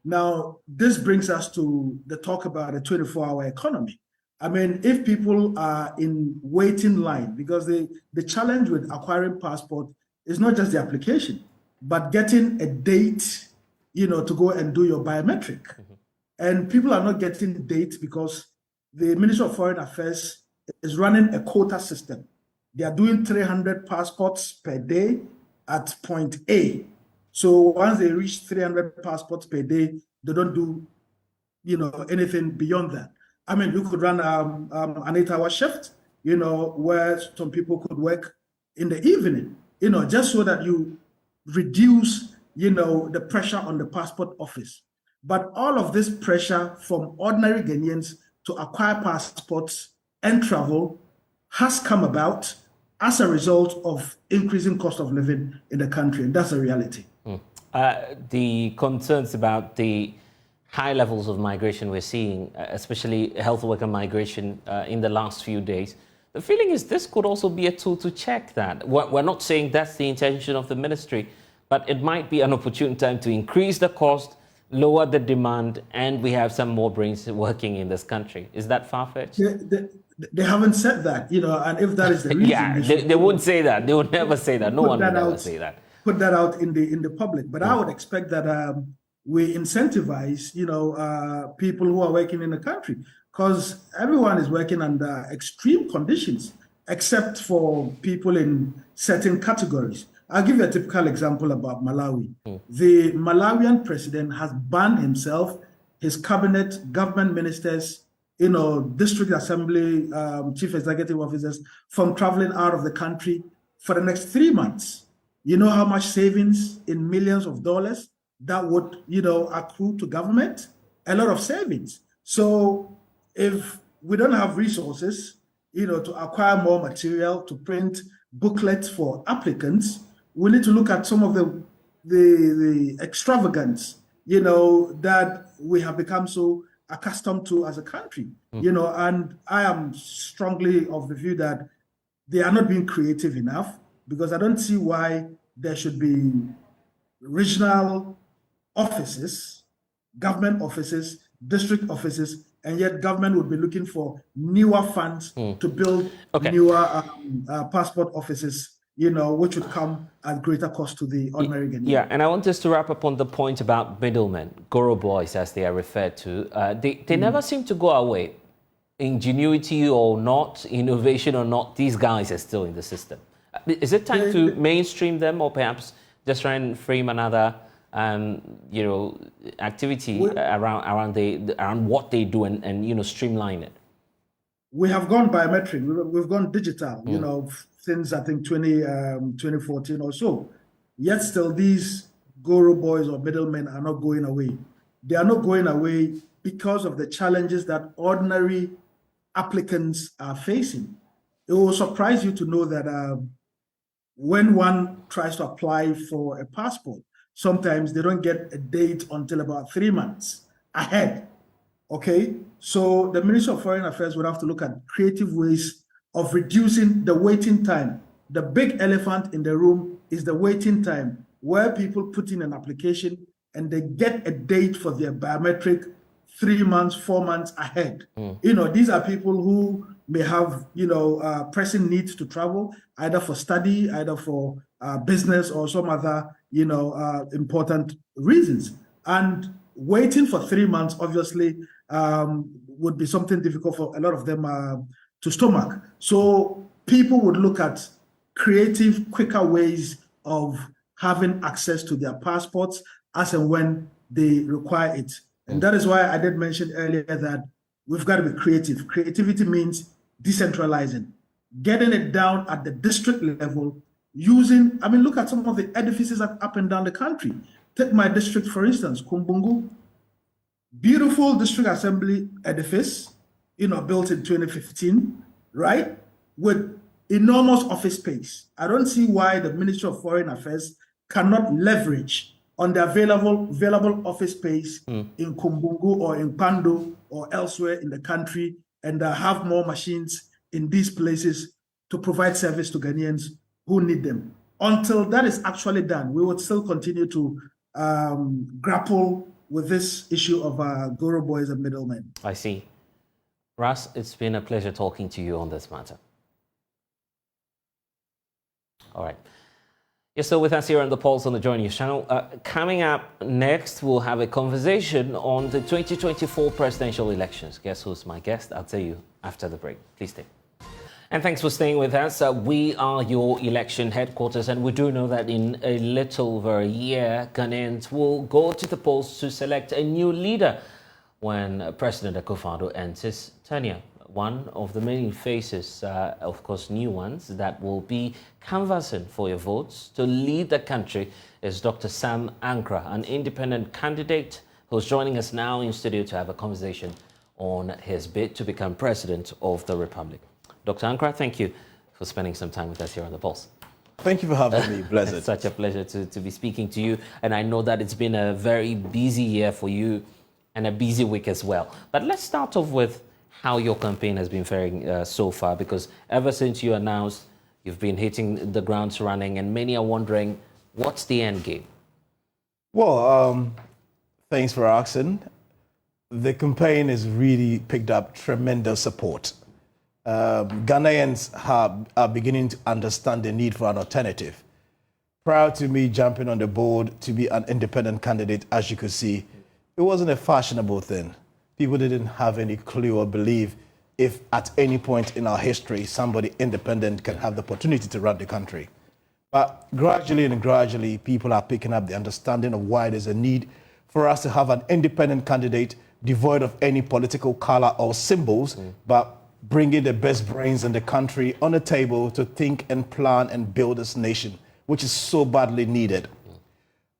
Now, this brings us to the talk about a 24-hour economy. I mean, if people are in waiting line, because the challenge with acquiring passport is not just the application, but getting a date, to go and do your biometric. And people are not getting the date because the Ministry of Foreign Affairs is running a quota system. They are doing 300 passports per day at point A. So once they reach 300 passports per day, they don't do, anything beyond that. I mean, you could run an 8-hour shift, where some people could work in the evening, just so that you reduce, the pressure on the passport office. But all of this pressure from ordinary Ghanaians to acquire passports and travel has come about as a result of increasing cost of living in the country, and that's a reality. The concerns about the high levels of migration we're seeing, especially health worker migration in the last few days, the feeling is this could also be a tool to check that. We're not saying that's the intention of the ministry, but it might be an opportune time to increase the cost, lower the demand, and we have some more brains working in this country. Is that far-fetched? They haven't said that, and if that is the reason... they wouldn't say that. They would never say that. No one would ever say that. Put that out in the public. But I would expect that we incentivize, people who are working in the country, because everyone is working under extreme conditions. except for people in certain categories. I'll give you a typical example about Malawi. The Malawian president has banned himself, his cabinet, government ministers, district assembly, chief executive officers from traveling out of the country for the next 3 months. You know how much savings in millions of dollars that would, accrue to government? A lot of savings. So if we don't have resources, to acquire more material, to print booklets for applicants, we need to look at some of the extravagance, that we have become so accustomed to as a country, and I am strongly of the view that they are not being creative enough, because I don't see why there should be regional offices, government offices, district offices, and yet government would be looking for newer funds to build newer passport offices, which would come at greater cost to the ordinary Ghanaian. Yeah, and I want us to wrap up on the point about middlemen, Goro boys as they are referred to. They never seem to go away. Ingenuity or not, innovation or not, these guys are still in the system. Is it time to mainstream them, or perhaps just try and frame another activity around what they do and streamline it? We have gone biometric. We've gone digital. Since I think 2014 or so. Yet still, these Goro boys or middlemen are not going away. They are not going away because of the challenges that ordinary applicants are facing. It will surprise you to know that when one tries to apply for a passport, sometimes they don't get a date until about 3 months ahead. Okay, so the Ministry of Foreign Affairs would have to look at creative ways of reducing the waiting time. The big elephant in the room is the waiting time, where people put in an application and they get a date for their biometric 3 months, 4 months ahead. These are people who may have, pressing needs to travel, either for study, either for business or some other, important reasons. And waiting for 3 months, obviously, would be something difficult for a lot of them to stomach. So people would look at creative, quicker ways of having access to their passports as and when they require it. And that is why I did mention earlier that we've got to be creative. Creativity means decentralizing, getting it down at the district level, look at some of the edifices up and down the country. Take my district, for instance, Kumbungu. Beautiful district assembly edifice, built in 2015, right? With enormous office space. I don't see why the Ministry of Foreign Affairs cannot leverage on the available office space in Kumbungu or in Pando or elsewhere in the country, and have more machines in these places to provide service to Ghanaians who need them. Until that is actually done, we would still continue to grapple with this issue of Goro boys and middlemen. I see. Ras, it's been a pleasure talking to you on this matter. All right. You're still with us here on The Pulse on the Joy News channel. Coming up next, we'll have a conversation on the 2024 presidential elections. Guess who's my guest? I'll tell you after the break. Please stay. And thanks for staying with us. We are your election headquarters, and we do know that in a little over a year, Ghanaians will go to the polls to select a new leader when President Akufo-Addo ends his tenure. One of the many faces, of course, new ones, that will be canvassing for your votes to lead the country is Dr. Sam Ankra, an independent candidate who's joining us now in studio to have a conversation on his bid to become President of the Republic. Dr. Ankra, thank you for spending some time with us here on The Pulse. Thank you for having me. Blessed. It's such a pleasure to be speaking to you. And I know that it's been a very busy year for you and a busy week as well. But let's start off with how your campaign has been faring so far, because ever since you announced, you've been hitting the grounds running, and many are wondering, what's the end game? Well, thanks for asking. The campaign has really picked up tremendous support. Ghanaians are beginning to understand the need for an alternative. Prior to me jumping on the board to be an independent candidate, as you could see, it wasn't a fashionable thing. People didn't have any clue or belief if at any point in our history somebody independent can have the opportunity to run the country. But gradually, people are picking up the understanding of why there's a need for us to have an independent candidate devoid of any political color or symbols, but bringing the best brains in the country on the table to think and plan and build this nation, which is so badly needed.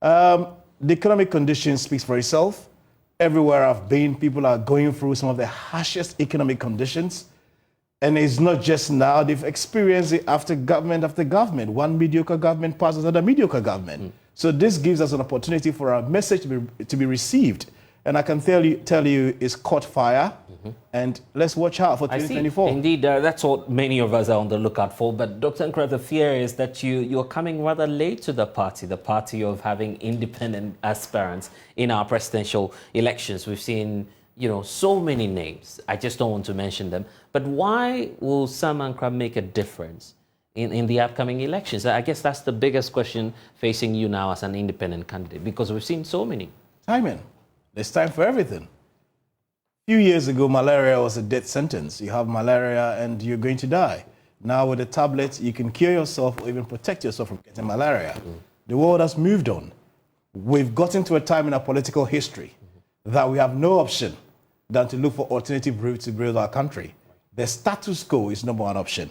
The economic condition speaks for itself. Everywhere I've been, people are going through some of the harshest economic conditions. And it's not just now, they've experienced it after government. One mediocre government passes another mediocre government. So this gives us an opportunity for our message to be received. And I can tell you it's caught fire. And let's watch out for 2024. Indeed, that's what many of us are on the lookout for. But Dr. Nkra, the fear is that you're coming rather late to the party of having independent aspirants in our presidential elections. We've seen, so many names. I just don't want to mention them. But why will Sam Ankra make a difference in the upcoming elections? I guess that's the biggest question facing you now as an independent candidate, because we've seen so many. Timing. There's time for everything. A few years ago, malaria was a death sentence. You have malaria and you're going to die. Now with the tablets, you can cure yourself or even protect yourself from getting malaria. The world has moved on. We've gotten to a time in our political history that we have no option than to look for alternative routes to build our country. The status quo is number one option.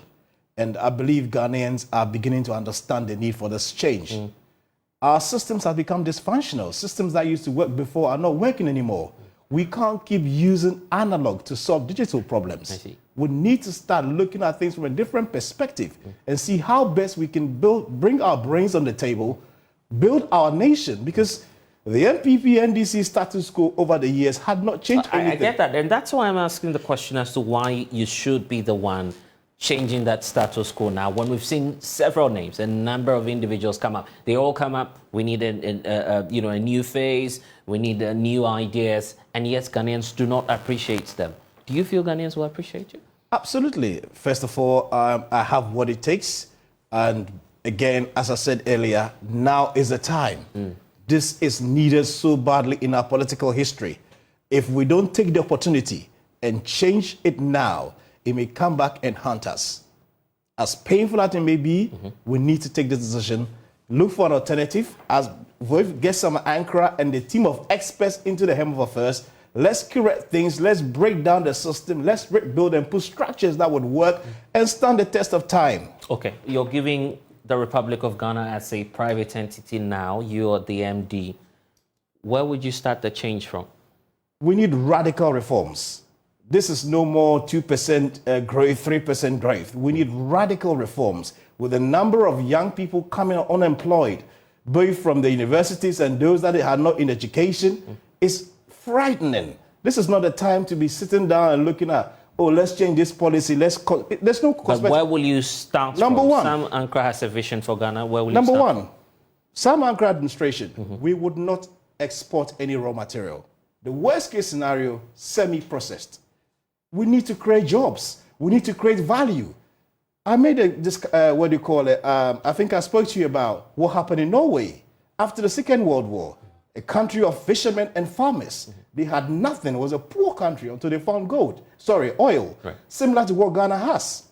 And I believe Ghanaians are beginning to understand the need for this change. Our systems have become dysfunctional. Systems that used to work before are not working anymore. We can't keep using analog to solve digital problems. We need to start looking at things from a different perspective and see how best we can bring our brains on the table, build our nation, because the NPP, NDC status quo over the years had not changed anything. I get that, and that's why I'm asking the question as to why you should be the one changing that status quo now, when we've seen several names, a number of individuals come up. They all come up. We need a new phase. We need new ideas, and yes, Ghanaians do not appreciate them. Do you feel Ghanaians will appreciate you? Absolutely. First of all, I have what it takes, and again, as I said earlier, now is the time. This is needed so badly in our political history. If we don't take the opportunity and change it now, it may come back and haunt us. As painful as it may be, we need to take this decision, look for an alternative, as we get some Ankara and the team of experts into the helm of affairs. Let's correct things, let's break down the system, let's rebuild and put structures that would work and stand the test of time. Okay, you're giving the Republic of Ghana as a private entity now, you're the MD. Where would you start the change from? We need radical reforms. This is no more 2% growth, 3% growth. We need radical reforms with a number of young people coming unemployed, both from the universities and those that are not in education. It's frightening. This is not the time to be sitting down and looking at, oh, let's change this policy. There's no. But where will you start Number from? one. Sam Ankra has a vision for Ghana. Where will Number you start one, Sam Ankra administration, we would not export any raw material. The worst case scenario, semi-processed. We need to create jobs. We need to create value. I made I think I spoke to you about what happened in Norway after the Second World War. A country of fishermen and farmers. They had nothing. It was a poor country until they found oil. Right. Similar to what Ghana has.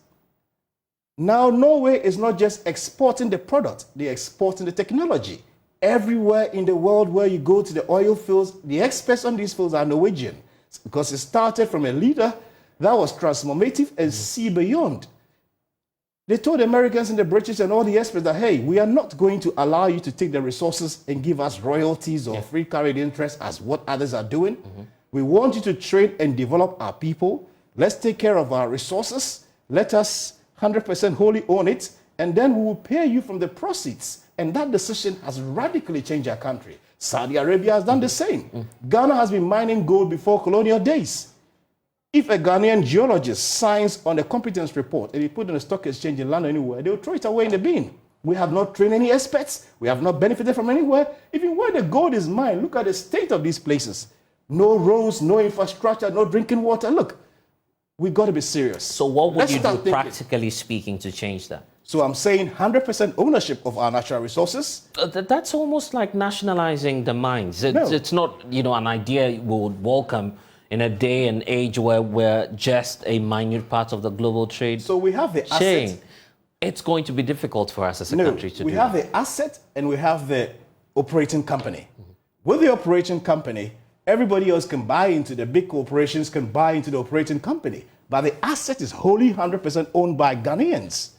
Now, Norway is not just exporting the product, they're exporting the technology. Everywhere in the world where you go to the oil fields, the experts on these fields are Norwegian. Because it started from a leader that was transformative and see beyond. They told the Americans and the British and all the experts that, hey, we are not going to allow you to take the resources and give us royalties or free carried interest as what others are doing. We want you to train and develop our people. Let's take care of our resources. Let us 100% wholly own it, and then we will pay you from the proceeds. And that decision has radically changed our country. Saudi Arabia has done the same. Ghana has been mining gold before colonial days. If a Ghanaian geologist signs on a competence report and he put it on a stock exchange in London anywhere, they will throw it away in the bin. We have not trained any experts. We have not benefited from anywhere. Even where the gold is mined, look at the state of these places. No roads, no infrastructure, no drinking water. Look, we got to be serious. So what would you do, practically speaking, to change that? So I'm saying 100% ownership of our natural resources. That's almost like nationalizing the mines. It's not, an idea we would welcome in a day and age where we're just a minute part of the global trade So we have the chain. asset. It's going to be difficult for us as a country to do. We have the asset and we have the operating company. With the operating company, everybody else can buy into the big corporations, can buy into the operating company. But the asset is wholly 100% owned by Ghanaians.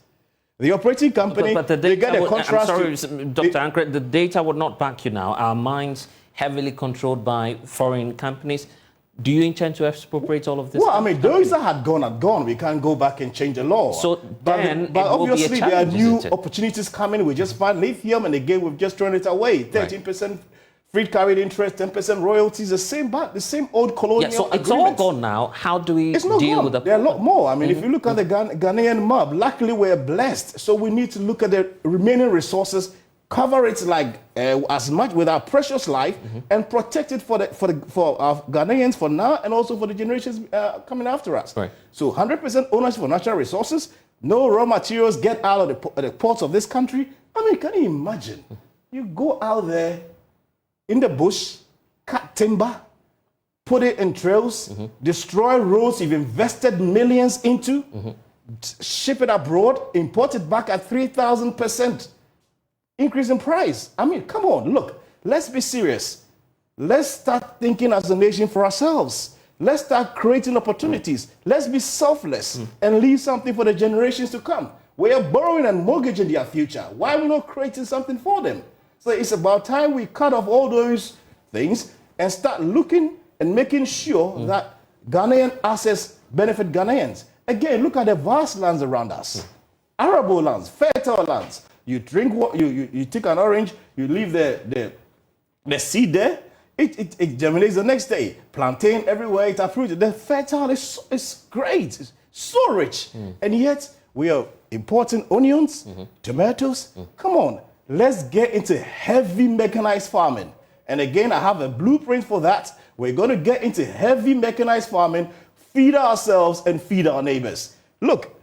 The operating company, but the they get a contrast. I'm sorry, Dr. Ankret, the data would not back you now. Our mines heavily controlled by foreign companies. Do you intend to expropriate all of this? Well, I mean, those that had gone had gone. We can't go back and change the law. So then but it will be a obviously there are challenge, new isn't it? opportunities coming. We just found lithium, and again we've just thrown it away. 13% free carried interest, 10% royalties, the same old colonial. Yeah, so it's all gone now. How do we deal with the? There are a lot more. I mean, if you look at the Ghanaian mob, luckily we're blessed. So we need to look at the remaining resources, cover it like as much with our precious life, and protect it for our Ghanaians for now and also for the generations coming after us. Right. So 100% ownership for natural resources. No raw materials get out of the ports of this country. I mean, can you imagine? You go out there in the bush, cut timber, put it in trails, destroy roads you've invested millions into, ship it abroad, import it back at 3,000% increase in price. I mean, come on, look, let's be serious. Let's start thinking as a nation for ourselves. Let's start creating opportunities. Let's be selfless and leave something for the generations to come. We are borrowing and mortgaging their future. Why are we not creating something for them? So it's about time we cut off all those things and start looking and making sure that Ghanaian assets benefit Ghanaians. Again, look at the vast lands around us. Arable lands, fertile lands. You drink what you take an orange, you leave the seed there, it germinates the next day. Plantain everywhere, it's uprooted. The fertile is great, it's so rich. And yet we are importing onions, tomatoes. Come on, let's get into heavy mechanized farming. And again, I have a blueprint for that. We're going to get into heavy mechanized farming, feed ourselves and feed our neighbors. Look,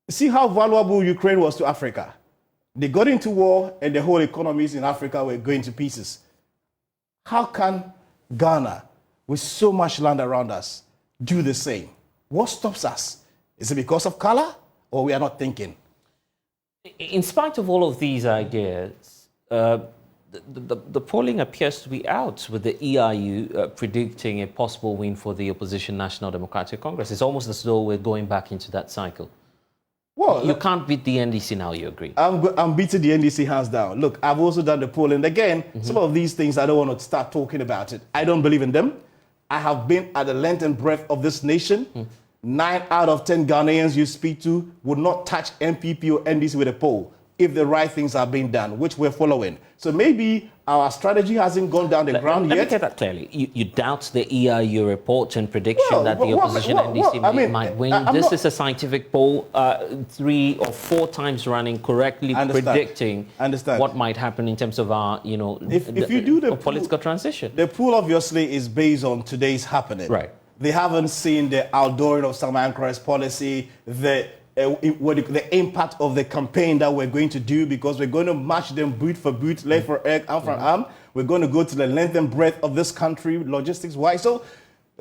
see how valuable Ukraine was to Africa. They got into war and the whole economies in Africa were going to pieces. How can Ghana, with so much land around us, do the same? What stops us? Is it because of color or we are not thinking? In spite of all of these ideas, the polling appears to be out with the EIU predicting a possible win for the opposition National Democratic Congress. It's almost as though we're going back into that cycle. Well, you can't beat the NDC now, you agree? I'm beating the NDC hands down. Look, I've also done the polling. Again, some of these things, I don't want to start talking about it. I don't believe in them. I have been at the length and breadth of this nation. 9 out of 10 Ghanaians you speak to would not touch MPP or NDC with a poll if the right things are being done, which we're following. So maybe our strategy hasn't gone down the ground yet. Let me get that clearly. You doubt the EIU report and prediction that the opposition NDC might win. This is a scientific poll, 3 or 4 times running, correctly predicting what might happen in terms of our, if you do the political transition. The poll obviously is based on today's happening. Right. They haven't seen the outdooring of Sam Ankar's policy, the impact of the campaign that we're going to do, because we're going to match them boot for boot, leg for leg, arm for arm. We're going to go to the length and breadth of this country, logistics-wise. So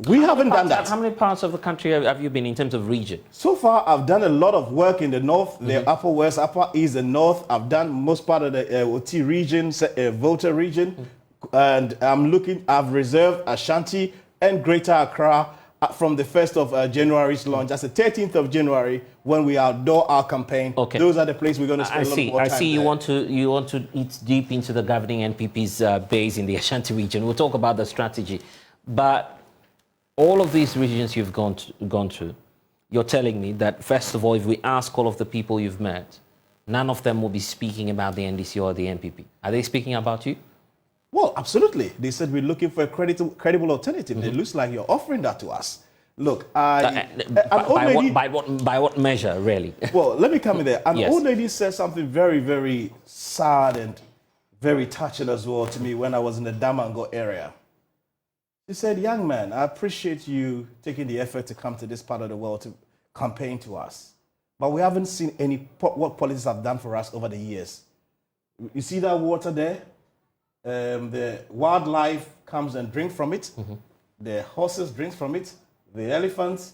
we haven't done that. How many parts of the country have you been in terms of region? So far, I've done a lot of work in the north, the upper west, upper east, and north. I've done most part of the OT region, Volta region. And I've reserved Ashanti and Greater Accra from the 1st of January's launch. That's the 13th of January when we outdoor our campaign. Okay. Those are the places we're going to spend a lot more time. I see. You want to eat deep into the governing NPP's base in the Ashanti region. We'll talk about the strategy. But all of these regions you've gone to, you're telling me that, first of all, if we ask all of the people you've met, none of them will be speaking about the NDC or the NPP. Are they speaking about you? Well, absolutely. They said we're looking for a credible alternative. It looks like you're offering that to us. Look, by what measure, really? Well, let me come in there. An old lady said something very, very sad and very touching as well to me when I was in the Damango area. She said, "Young man, I appreciate you taking the effort to come to this part of the world to campaign to us. But we haven't seen what policies have done for us over the years. You see that water there? The wildlife comes and drink from it. the horses drink from it, the elephants,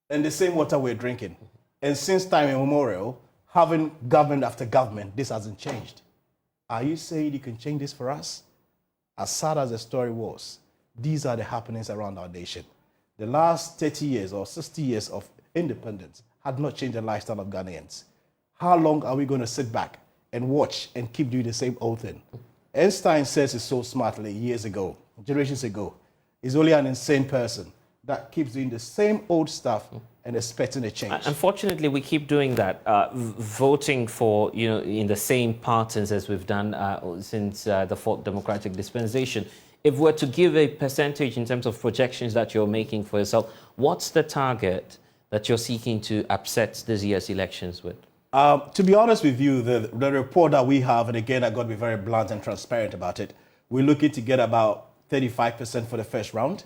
and the same water we're drinking. And since time immemorial, having government after government, this hasn't changed. Are you saying you can change this for us? As sad as the story was, these are the happenings around our nation. The last 30 years or 60 years of independence had not changed the lifestyle of Ghanaians. How long are we going to sit back and watch and keep doing the same old thing? Einstein says it so smartly years ago, generations ago. He's only an insane person that keeps doing the same old stuff and expecting a change. Unfortunately, we keep doing that, voting for, in the same patterns as we've done since the Fourth Democratic Dispensation. If we're to give a percentage in terms of projections that you're making for yourself, what's the target that you're seeking to upset this year's elections with? To be honest with you, the report that we have, and again, I've got to be very blunt and transparent about it, we're looking to get about 35% for the first round.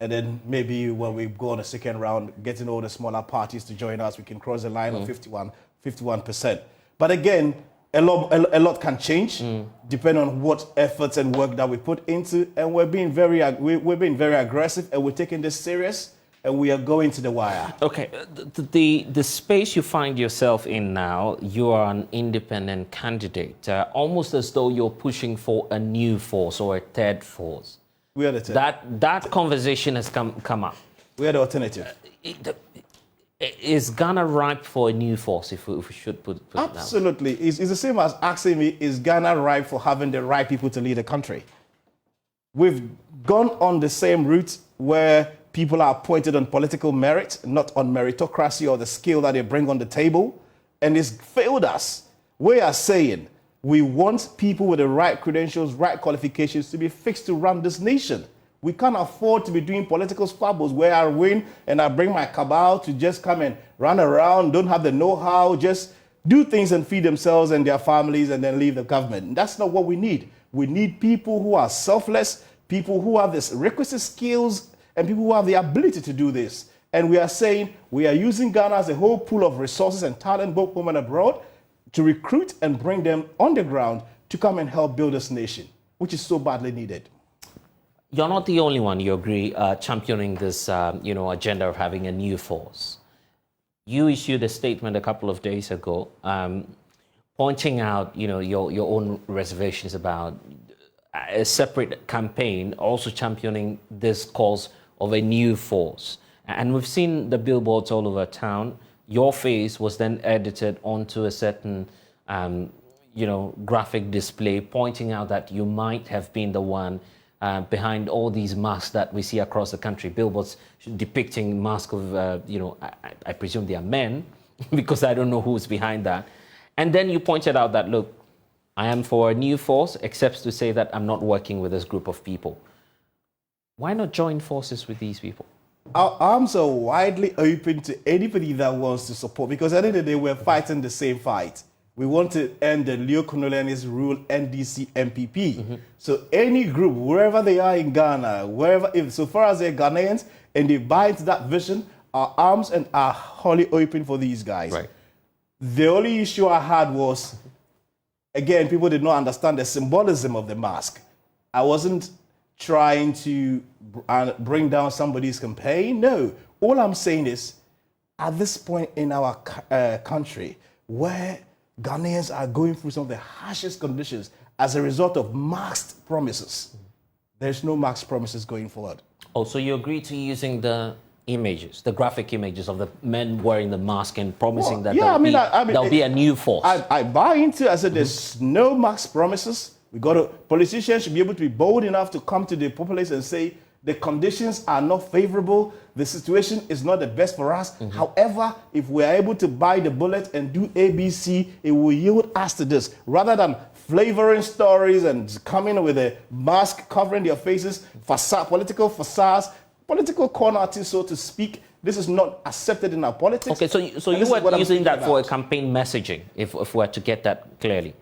And then maybe when we go on the second round, getting all the smaller parties to join us, we can cross the line of 51%. But again, a lot can change depending on what efforts and work that we put into. And we're being very aggressive, and we're taking this serious, and we are going to the wire. Okay, the space you find yourself in now, you are an independent candidate, almost as though you're pushing for a new force or a third force. We are the third. That conversation has come up. We are the alternative. Is Ghana ripe for a new force, if we should put it that way? Absolutely. It's the same as asking me, is Ghana ripe for having the right people to lead the country? We've gone on the same route where people are appointed on political merit, not on meritocracy or the skill that they bring on the table, and it's failed us. We are saying we want people with the right credentials, right qualifications to be fixed to run this nation. We can't afford to be doing political squabbles where I win and I bring my cabal to just come and run around, don't have the know-how, just do things and feed themselves and their families and then leave the government. That's not what we need. We need people who are selfless, people who have the requisite skills, and people who have the ability to do this. And we are saying we are using Ghana as a whole pool of resources and talent, both home and abroad, to recruit and bring them on the ground to come and help build this nation, which is so badly needed. You're not the only one, you agree, championing this agenda of having a new force. You issued a statement a couple of days ago pointing out your own reservations about a separate campaign also championing this cause of a new force. And we've seen the billboards all over town. Your face was then edited onto a certain graphic display pointing out that you might have been the one behind all these masks that we see across the country, billboards depicting masks of, I presume they are men, because I don't know who's behind that. And then you pointed out that, look, I am for a new force, except to say that I'm not working with this group of people. Why not join forces with these people? Our arms are widely open to anybody that wants to support, because at the end of the day, we're fighting the same fight. We want to end the neo-colonialist rule NDC MPP. So any group, wherever they are in Ghana, so far as they're Ghanaians and they buy into that vision, our arms and are wholly open for these guys. Right. The only issue I had was, again, people did not understand the symbolism of the mask. I wasn't trying to bring down somebody's campaign. No. All I'm saying is, at this point in our country, where Ghanaians are going through some of the harshest conditions as a result of masked promises, there's no masked promises going forward. Oh, so you agree to using the images, the graphic images of the men wearing the mask and promising that there'll be a new force? I buy into it. I said there's no masked promises. Politicians should be able to be bold enough to come to the populace and say the conditions are not favorable, the situation is not the best for us. However, if we are able to buy the bullet and do ABC, it will yield us to this. Rather than flavoring stories and coming with a mask covering their faces, political facades, political corner artists, so to speak. This is not accepted in our politics. Okay, so you were using that for a campaign messaging, if we're to get that clearly.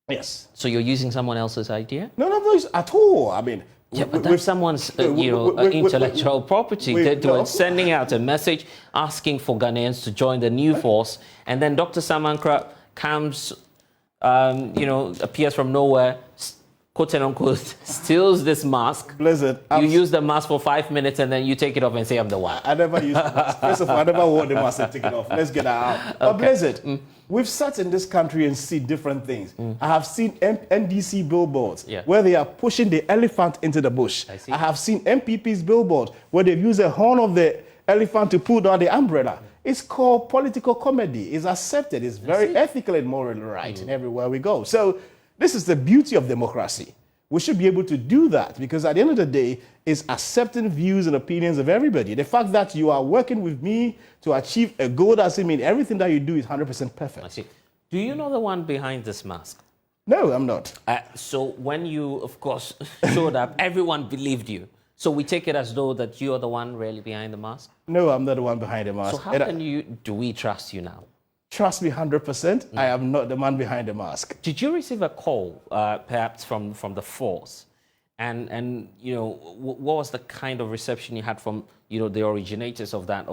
Yes. So you're using someone else's idea? No, at all. I mean, yeah, but that's someone's intellectual property. They were sending out a message asking for Ghanaians to join the new force, and then Dr. Samankra comes, appears from nowhere, quote and unquote, steals this mask, Blizzard, you use the mask for 5 minutes and then you take it off and say, I'm the one. I never used the mask. First of all, I never wore the mask and take it off. Let's get that out. But Blizzard, we've sat in this country and see different things. I have seen NDC billboards where they are pushing the elephant into the bush. I have seen MPP's billboards where they've used the horn of the elephant to pull down the umbrella. It's called political comedy. It's accepted. It's very ethical and morally right in everywhere we go. So this is the beauty of democracy. We should be able to do that because at the end of the day, it's accepting views and opinions of everybody. The fact that you are working with me to achieve a goal doesn't mean everything that you do is 100% perfect. I see. Do you know the one behind this mask? No, I'm not. So when you, of course, showed up, everyone believed you. So we take it as though that you're the one really behind the mask? No, I'm not the one behind the mask. So how do we trust you now? Trust me 100%. I am not the man behind the mask. Did you receive a call, perhaps from the force? And you know, what was the kind of reception you had from, you know, the originators of that?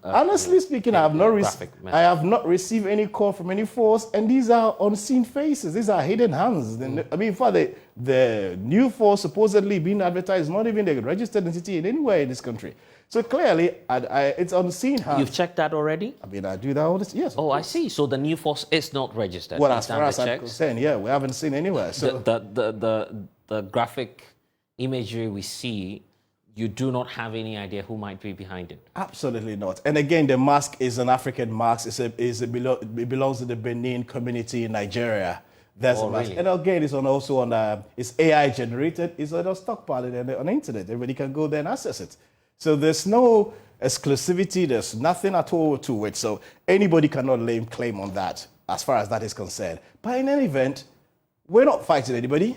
Honestly speaking, I have not received any call from any force, and these are unseen faces. These are hidden hands. I mean, for the new force supposedly being advertised, not even a registered entity in anywhere in this country. So clearly, it's unseen hands. You've checked that already? I mean, I do that all this. Yes. Oh, I see. So the new force is not registered. Well, as far as I'm concerned, yeah, we haven't seen anywhere. So the graphic imagery we see, you do not have any idea who might be behind it. Absolutely not. And again, the mask is an African mask. It belongs to the Benin community in Nigeria. That's a mask. Really? And again, it's AI generated. It's on a stockpile on the internet. Everybody can go there and access it. So there's no exclusivity. There's nothing at all to it. So anybody cannot lay claim on that as far as that is concerned. But in any event, we're not fighting anybody.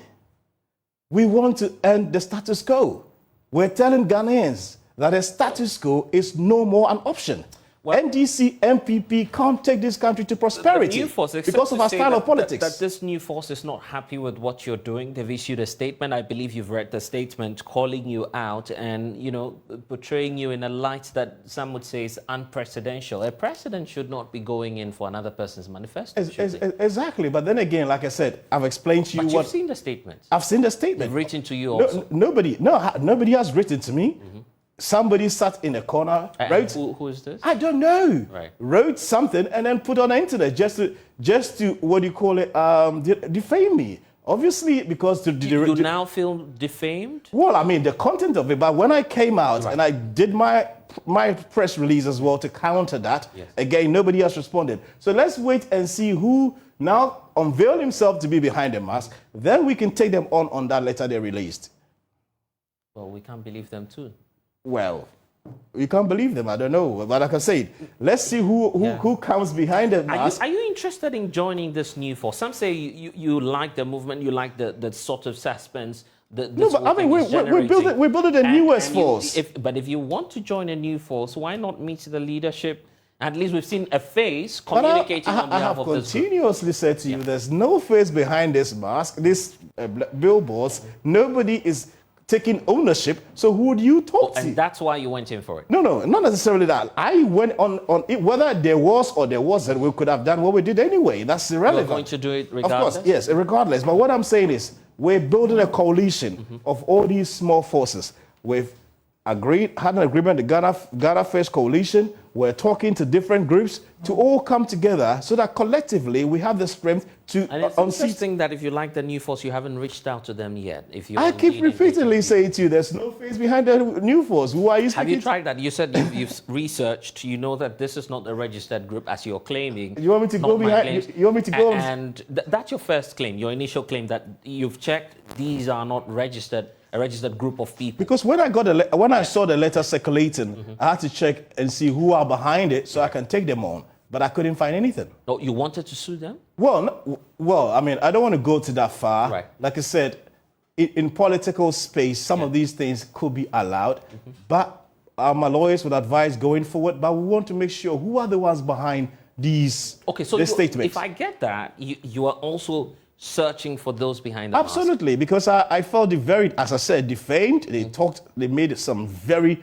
We want to end the status quo. We're telling Ghanaians that the status quo is no more an option. Well, NDC, MPP can't take this country to prosperity because of our style of politics. That this new force is not happy with what you're doing. They've issued a statement. I believe you've read the statement calling you out and, you know, portraying you in a light that some would say is unprecedented. A president should not be going in for another person's manifesto. Exactly. But then again, like I said, I've explained to you what... But you've seen the statement. I've seen the statement. They've written to you also. Nobody has written to me. Somebody sat in a corner, wrote... Who is this? I don't know. Right. Wrote something and then put on the internet just to what do you call it, defame me. Obviously, because... You now feel defamed? Well, I mean, the content of it, but when I came out and I did my press release as well to counter that, again, nobody has responded. So let's wait and see who now unveiled himself to be behind the mask. Then we can take them on that letter they released. Well, we can't believe them too. Well, you can't believe them. I don't know. But like I said, let's see who comes behind the mask. Are you interested in joining this new force? Some say you like the movement, you like the sort of suspense. No, but I mean, we're building a newest force. But if you want to join a new force, why not meet the leadership? At least we've seen a face communicating on behalf of this group. I have continuously said to you, there's no face behind this mask, this billboards. Nobody is taking ownership, so who would you talk to? And that's why you went in for it? No, not necessarily that. I went on it, whether there was or there wasn't, we could have done what we did anyway. That's irrelevant. You're going to do it regardless? Of course, yes, regardless. But what I'm saying is, we're building a coalition of all these small forces. We've had an agreement, the Ghana First Coalition. We're talking to different groups to all come together so that collectively we have the strength to And it's interesting that if you like the new force, you haven't reached out to them yet. I keep repeatedly saying to you, there's no face behind the new force. Who are you Have you tried that? You said you've researched. You know that this is not a registered group as you're claiming. You want me to go behind? You want me to go? And that's your first claim, your initial claim that you've checked. These are not registered. A registered group of people. Because when I saw the letter circulating, I had to check and see who are behind it so I can take them on. But I couldn't find anything. Oh, you wanted to sue them? Well, I mean, I don't want to go to that far. Right. Like I said, in political space, some of these things could be allowed. But my lawyers would advise going forward. But we want to make sure who are the ones behind these statements. If I get that, you are also searching for those behind the Absolutely, mask. because I felt as I said, defamed. They made some very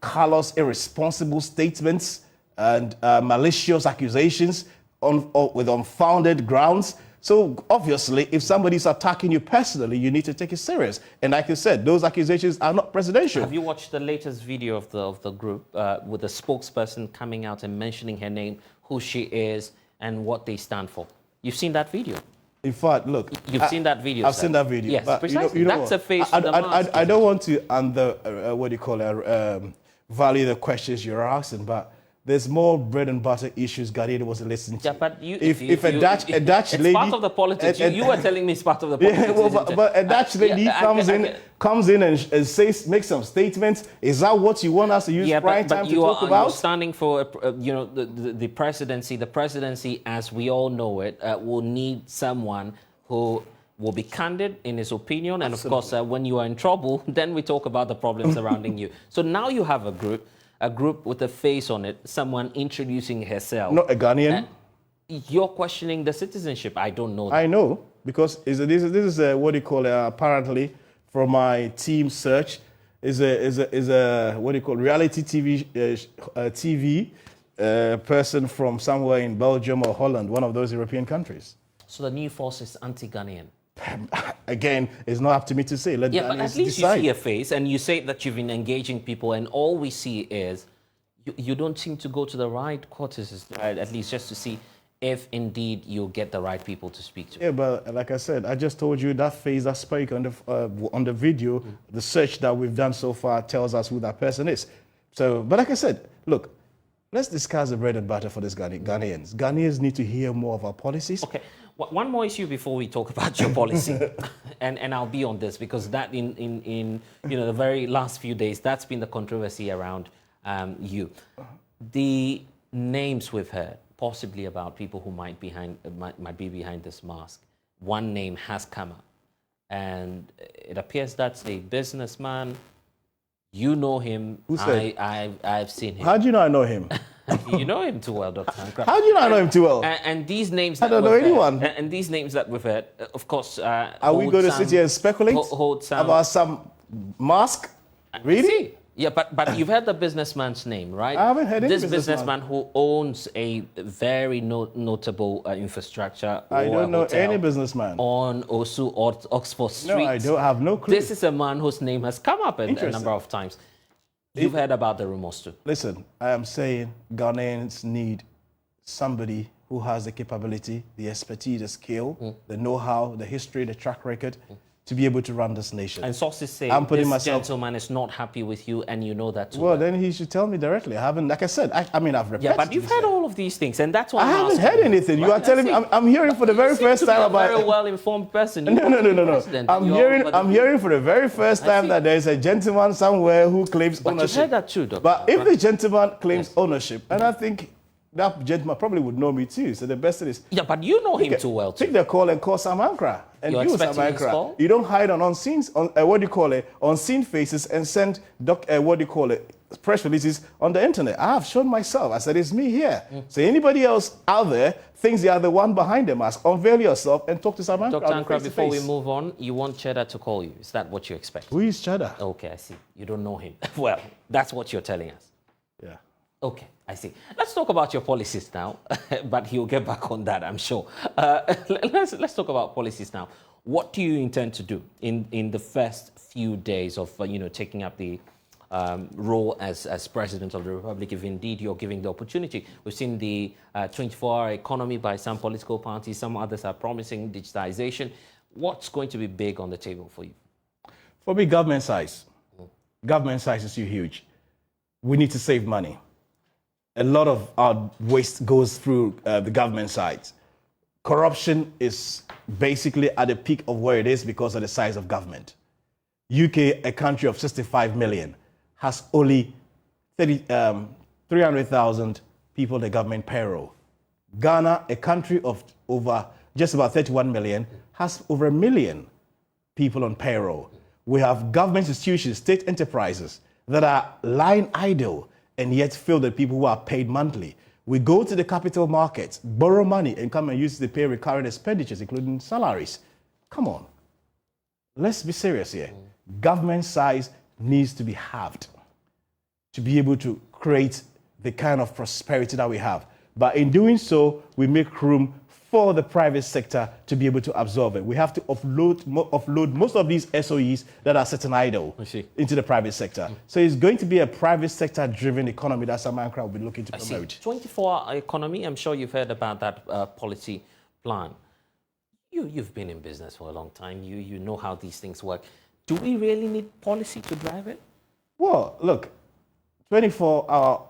callous, irresponsible statements and malicious accusations with unfounded grounds. So obviously, if somebody's attacking you personally, you need to take it serious. And like you said, those accusations are not presidential. Have you watched the latest video of the group with the spokesperson coming out and mentioning her name, who she is, and what they stand for? You've seen that video? In fact, look. You've seen that video, I've seen that video. Yes, but precisely. You know That's what? a face to the mask. I don't want to value the questions you're asking, but there's more bread and butter issues Ghanaian wasn't listening to. Yeah, but if a Dutch it's lady, part of the politics. You were telling me it's part of the politics. Yeah, well, but a Dutch lady comes in and says, makes some statements. Is that what you want us to use prime time to talk about? You're standing for, the presidency. The presidency, as we all know it, will need someone who will be candid in his opinion. And of course, when you are in trouble, then we talk about the problems surrounding you. So now you have a group with a face on it, someone introducing herself. Not a Ghanaian. You're questioning the citizenship. I don't know that. I know, because this is what do you call it, apparently, from my team search, is a what do you call it, reality TV person from somewhere in Belgium or Holland, one of those European countries. So the new force is anti-Ghanaian. Again, it's not up to me to say. Let but at least decide. You see a face, and you say that you've been engaging people, and all we see is you don't seem to go to the right quarters, at least just to see if indeed you get the right people to speak to. Yeah, but like I said, I just told you that face that spoke on the video, the search that we've done so far tells us who that person is. So, but like I said, look, let's discuss the bread and butter for these Ghanaians. Ghanaians need to hear more of our policies. Okay. One more issue before we talk about your policy, and I'll be on this because that in the very last few days, that's been the controversy around you. The names we've heard, possibly about people who might be behind this mask. One name has come up, and it appears that's a businessman. You know him. Who said? I've seen him. How do you know I know him? You know him too well, Dr. Ankra. How do you know I know him too well? And these names I don't know anyone. And these names that we've heard, of course. Are we going to sit here and speculate about some mask? Really? Yeah, but you've heard the businessman's name, right? I haven't heard any This businessman who owns a very notable infrastructure. I don't know any businessman. On Osu or Oxford Street. No, I don't have no clue. This is a man whose name has come up a number of times. You've heard about the rumors too. Listen, I am saying Ghanaians need somebody who has the capability, the expertise, the skill, the know-how, the history, the track record to be able to run this nation. And sources say this gentleman is not happy with you, and you know that too. Well, then he should tell me directly. I haven't, like I said, I mean, I've repeated. Yeah, but you've heard all of these things, and that's why I haven't heard anything. You are telling me. I'm hearing for the very first time about. A very well-informed person. No. I'm hearing for the very first time that there is a gentleman somewhere who claims ownership. But you've heard that too, Doctor. But if the gentleman claims ownership, and I think that gentleman probably would know me too. So the best thing is. Yeah, but you know him too well too. Take the call and call Sam Ankra. And You're you, Sam expecting his Ankra, call? you don't hide on unseen, unseen faces and send press releases on the internet. I have shown myself. I said, it's me here. So anybody else out there thinks they are the one behind the mask, unveil yourself and talk to Sam Ankra. Dr. Ankra, before we move on, you want Cheddar to call you. Is that what you expect? Who is Cheddar? Okay, I see. You don't know him. Well, that's what you're telling us. Yeah. Okay, I see. Let's talk about your policies now, but he'll get back on that, I'm sure. Let's talk about policies now. What do you intend to do in the first few days of taking up the role as President of the Republic, if indeed you're giving the opportunity? We've seen the 24-hour economy by some political parties. Some others are promising digitization. What's going to be big on the table for you? For me, government size. Government size is too huge. We need to save money. A lot of our waste goes through the government side. Corruption is basically at the peak of where it is because of the size of government. UK, a country of 65 million, has only 300,000 people in the government payroll. Ghana, a country of over just about 31 million, has over 1 million people on payroll. We have government institutions, state enterprises that are lying idle and yet fill the people who are paid monthly. We go to the capital markets, borrow money, and come and use it to pay recurrent expenditures, including salaries. Come on. Let's be serious here. Government size needs to be halved to be able to create the kind of prosperity that we have. But in doing so, we make room for the private sector to be able to absorb it. We have to offload most of these SOEs that are sitting idle into the private sector. So it's going to be a private sector-driven economy that Samankra will be looking to promote. 24-hour economy, I'm sure you've heard about that policy plan. You've been in business for a long time. You know how these things work. Do we really need policy to drive it? Well, look, 24-hour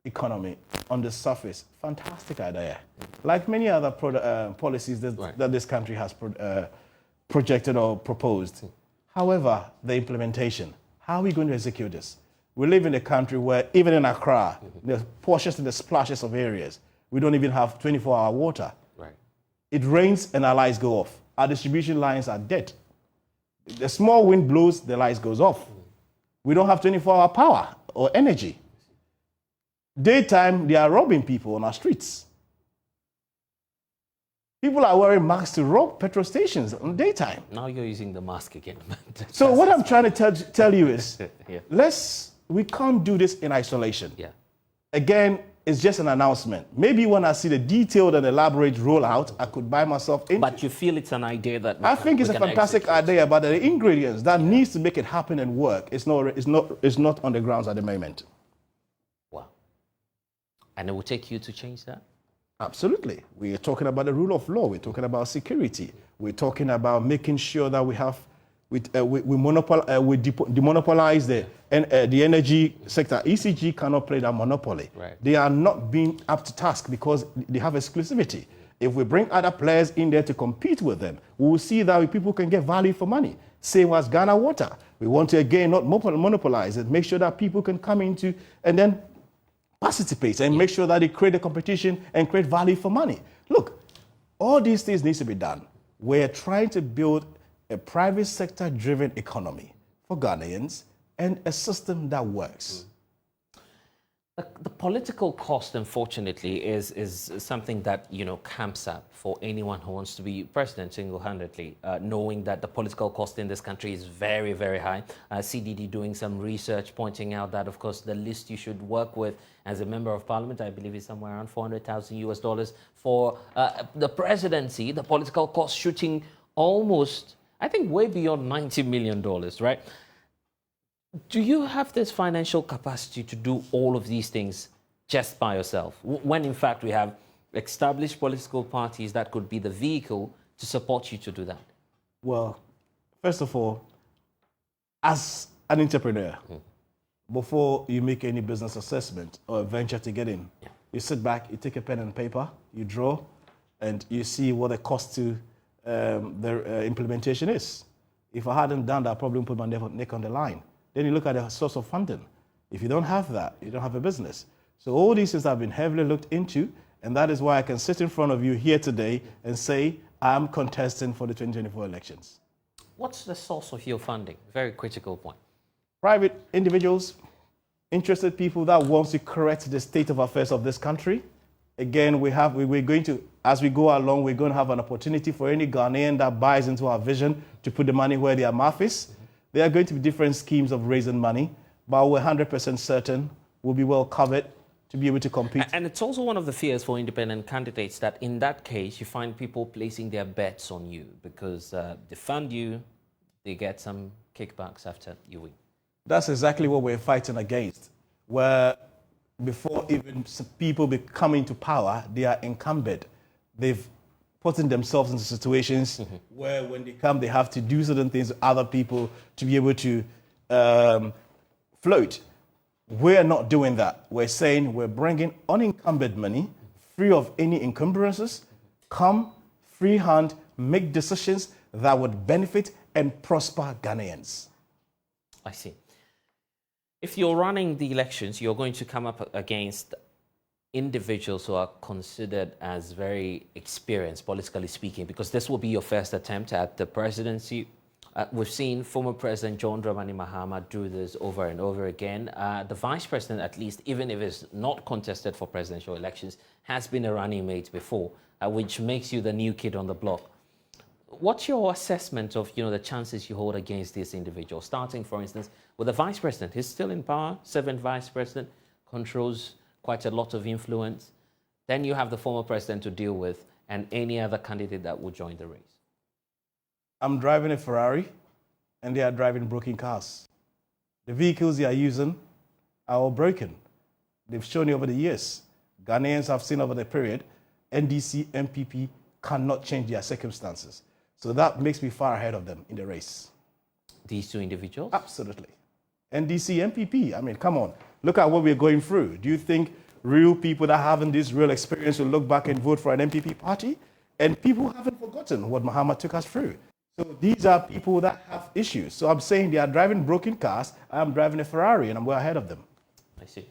economy on the surface, fantastic idea. Like many other policies that this country has projected or proposed. However, the implementation, how are we going to execute this? We live in a country where even in Accra, the portions and the splashes of areas, we don't even have 24-hour water. Right. It rains and our lights go off. Our distribution lines are dead. The small wind blows, the lights goes off. We don't have 24-hour power or energy. Daytime, they are robbing people on our streets. People are wearing masks to rob petrol stations on daytime. Now you're using the mask again. So what I'm trying to tell you is, we can't do this in isolation. Yeah. Again, it's just an announcement. Maybe when I see the detailed and elaborate rollout, I could buy myself into. But you feel it's an idea that I think it's a fantastic idea, but the ingredients that needs to make it happen and work is not on the grounds at the moment. Wow. And it will take you to change that? Absolutely. We're talking about the rule of law. We're talking about security. We're talking about making sure that we demonopolize the energy sector. ECG cannot play that monopoly. Right. They are not being up to task because they have exclusivity. If we bring other players in there to compete with them, we will see that people can get value for money. Same as Ghana Water. We want to, again, not monopolize it, make sure that people can come into and then participate and make sure that they create a competition and create value for money. Look, all these things need to be done. We're trying to build a private sector-driven economy for Ghanaians and a system that works. The political cost, unfortunately, is something that, camps up for anyone who wants to be president single-handedly, knowing that the political cost in this country is very, very high. CDD doing some research pointing out that, of course, the list you should work with as a member of parliament, I believe, is somewhere around $400,000 for the presidency. The political cost shooting almost, I think, way beyond $90 million, right? Do you have this financial capacity to do all of these things just by yourself, when in fact we have established political parties that could be the vehicle to support you to do that? Well, first of all, as an entrepreneur, before you make any business assessment or venture to get in, you sit back, you take a pen and paper, you draw, and you see what the cost to the implementation is. If I hadn't done that, I probably would put my neck on the line. Then you look at the source of funding. If you don't have that, you don't have a business. So all these things have been heavily looked into, and that is why I can sit in front of you here today and say I'm contesting for the 2024 elections. What's the source of your funding? Very critical point. Private individuals, interested people that want to correct the state of affairs of this country. Again, we're going to, as we go along, we're going to have an opportunity for any Ghanaian that buys into our vision to put the money where their mouth is. There are going to be different schemes of raising money, but we're 100% certain we'll be well covered to be able to compete. And it's also one of the fears for independent candidates that in that case, you find people placing their bets on you because they fund you, they get some kickbacks after you win. That's exactly what we're fighting against, where before even people come into power, they are encumbered. They've putting themselves into situations where when they come, they have to do certain things to other people to be able to float. We're not doing that. We're saying we're bringing unencumbered money, free of any encumbrances, come, free hand, make decisions that would benefit and prosper Ghanaians. I see. If you're running the elections, you're going to come up against individuals who are considered as very experienced, politically speaking, because this will be your first attempt at the presidency. We've seen former President John Dramani Mahama do this over and over again. The vice president, at least, even if it's not contested for presidential elections, has been a running mate before, which makes you the new kid on the block. What's your assessment of the chances you hold against these individuals? Starting, for instance, with the vice president. He's still in power, 7th vice president, controls quite a lot of influence. Then you have the former president to deal with, and any other candidate that will join the race? I'm driving a Ferrari, and they are driving broken cars. The vehicles they are using are all broken. They've shown you over the years. Ghanaians have seen over the period, NDC, MPP cannot change their circumstances. So that makes me far ahead of them in the race. These two individuals? Absolutely. NDC, MPP, I mean, come on. Look at what we're going through. Do you think real people that haven't this real experience will look back and vote for an MPP party? And people haven't forgotten what Muhammad took us through. So these are people that have issues. So I'm saying they are driving broken cars. I'm driving a Ferrari, and I'm way ahead of them. I see.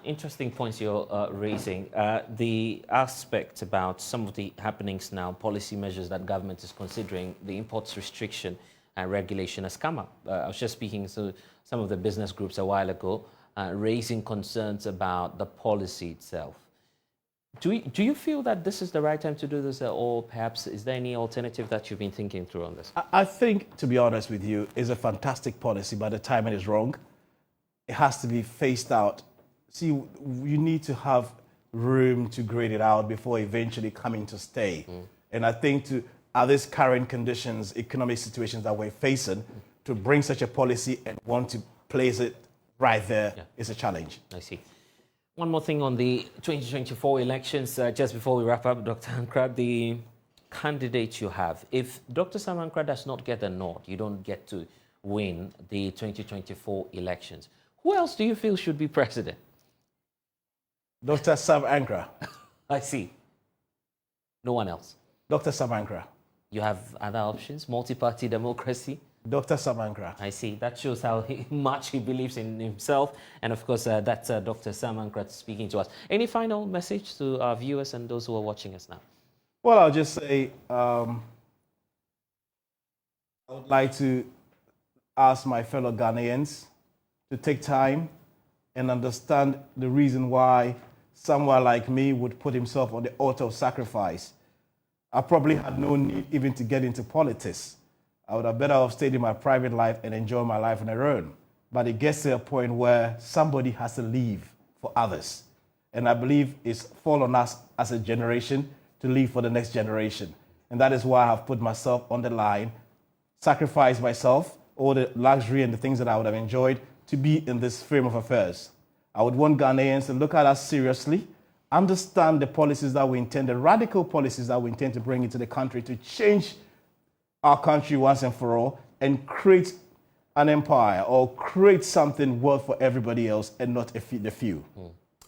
Interesting points you're raising. The aspect about some of the happenings now, policy measures that government is considering, the imports restriction and regulation has come up. I was just speaking to some of the business groups a while ago, raising concerns about the policy itself. Do you feel that this is the right time to do this, or perhaps is there any alternative that you've been thinking through on this? I think, to be honest with you, it's a fantastic policy, but the timing is wrong. It has to be phased out. See, you need to have room to grade it out before eventually coming to stay. And I think at these current conditions, economic situations that we're facing, to bring such a policy and want to place it right there is a challenge. I see. One more thing on the 2024 elections, just before we wrap up, Dr. Ankrah, the candidates you have. If Dr. Sam Ankrah does not get the nod, you don't get to win the 2024 elections. Who else do you feel should be president? Dr. Sam Ankrah. I see. No one else. Dr. Sam Ankrah. You have other options? Multi-party democracy? Dr. Sam Ankrah. I see. That shows how much he believes in himself. And of course, that's Dr. Sam Ankrah speaking to us. Any final message to our viewers and those who are watching us now? Well, I'll just say I would like to ask my fellow Ghanaians to take time and understand the reason why someone like me would put himself on the altar of sacrifice. I probably had no need even to get into politics. I would have better off stayed in my private life and enjoy my life on their own. But it gets to a point where somebody has to leave for others. And I believe it's fall on us as a generation to leave for the next generation. And that is why I have put myself on the line, sacrificed myself, all the luxury and the things that I would have enjoyed to be in this frame of affairs. I would want Ghanaians to look at us seriously, understand the policies that we intend, the radical policies that we intend to bring into the country to change our country once and for all and create an empire or create something worth for everybody else and not the few.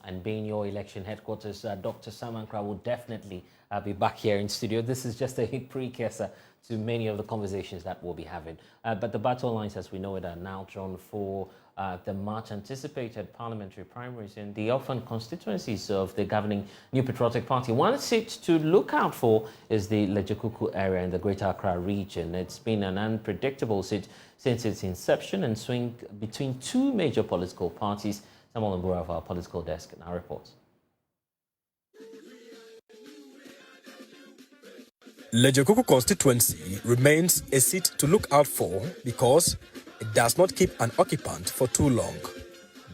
And being your election headquarters, Dr. Sam Ankrah will definitely be back here in studio. This is just a precursor to many of the conversations that we'll be having. But the battle lines, as we know it, are now drawn for the much-anticipated parliamentary primaries in the orphan constituencies of the governing New Patriotic Party. One seat to look out for is the Lejekuku area in the Greater Accra region. It's been an unpredictable seat since its inception and swing between two major political parties. Samuel Mbura of our political desk now reports. Lejekuku constituency remains a seat to look out for because it does not keep an occupant for too long.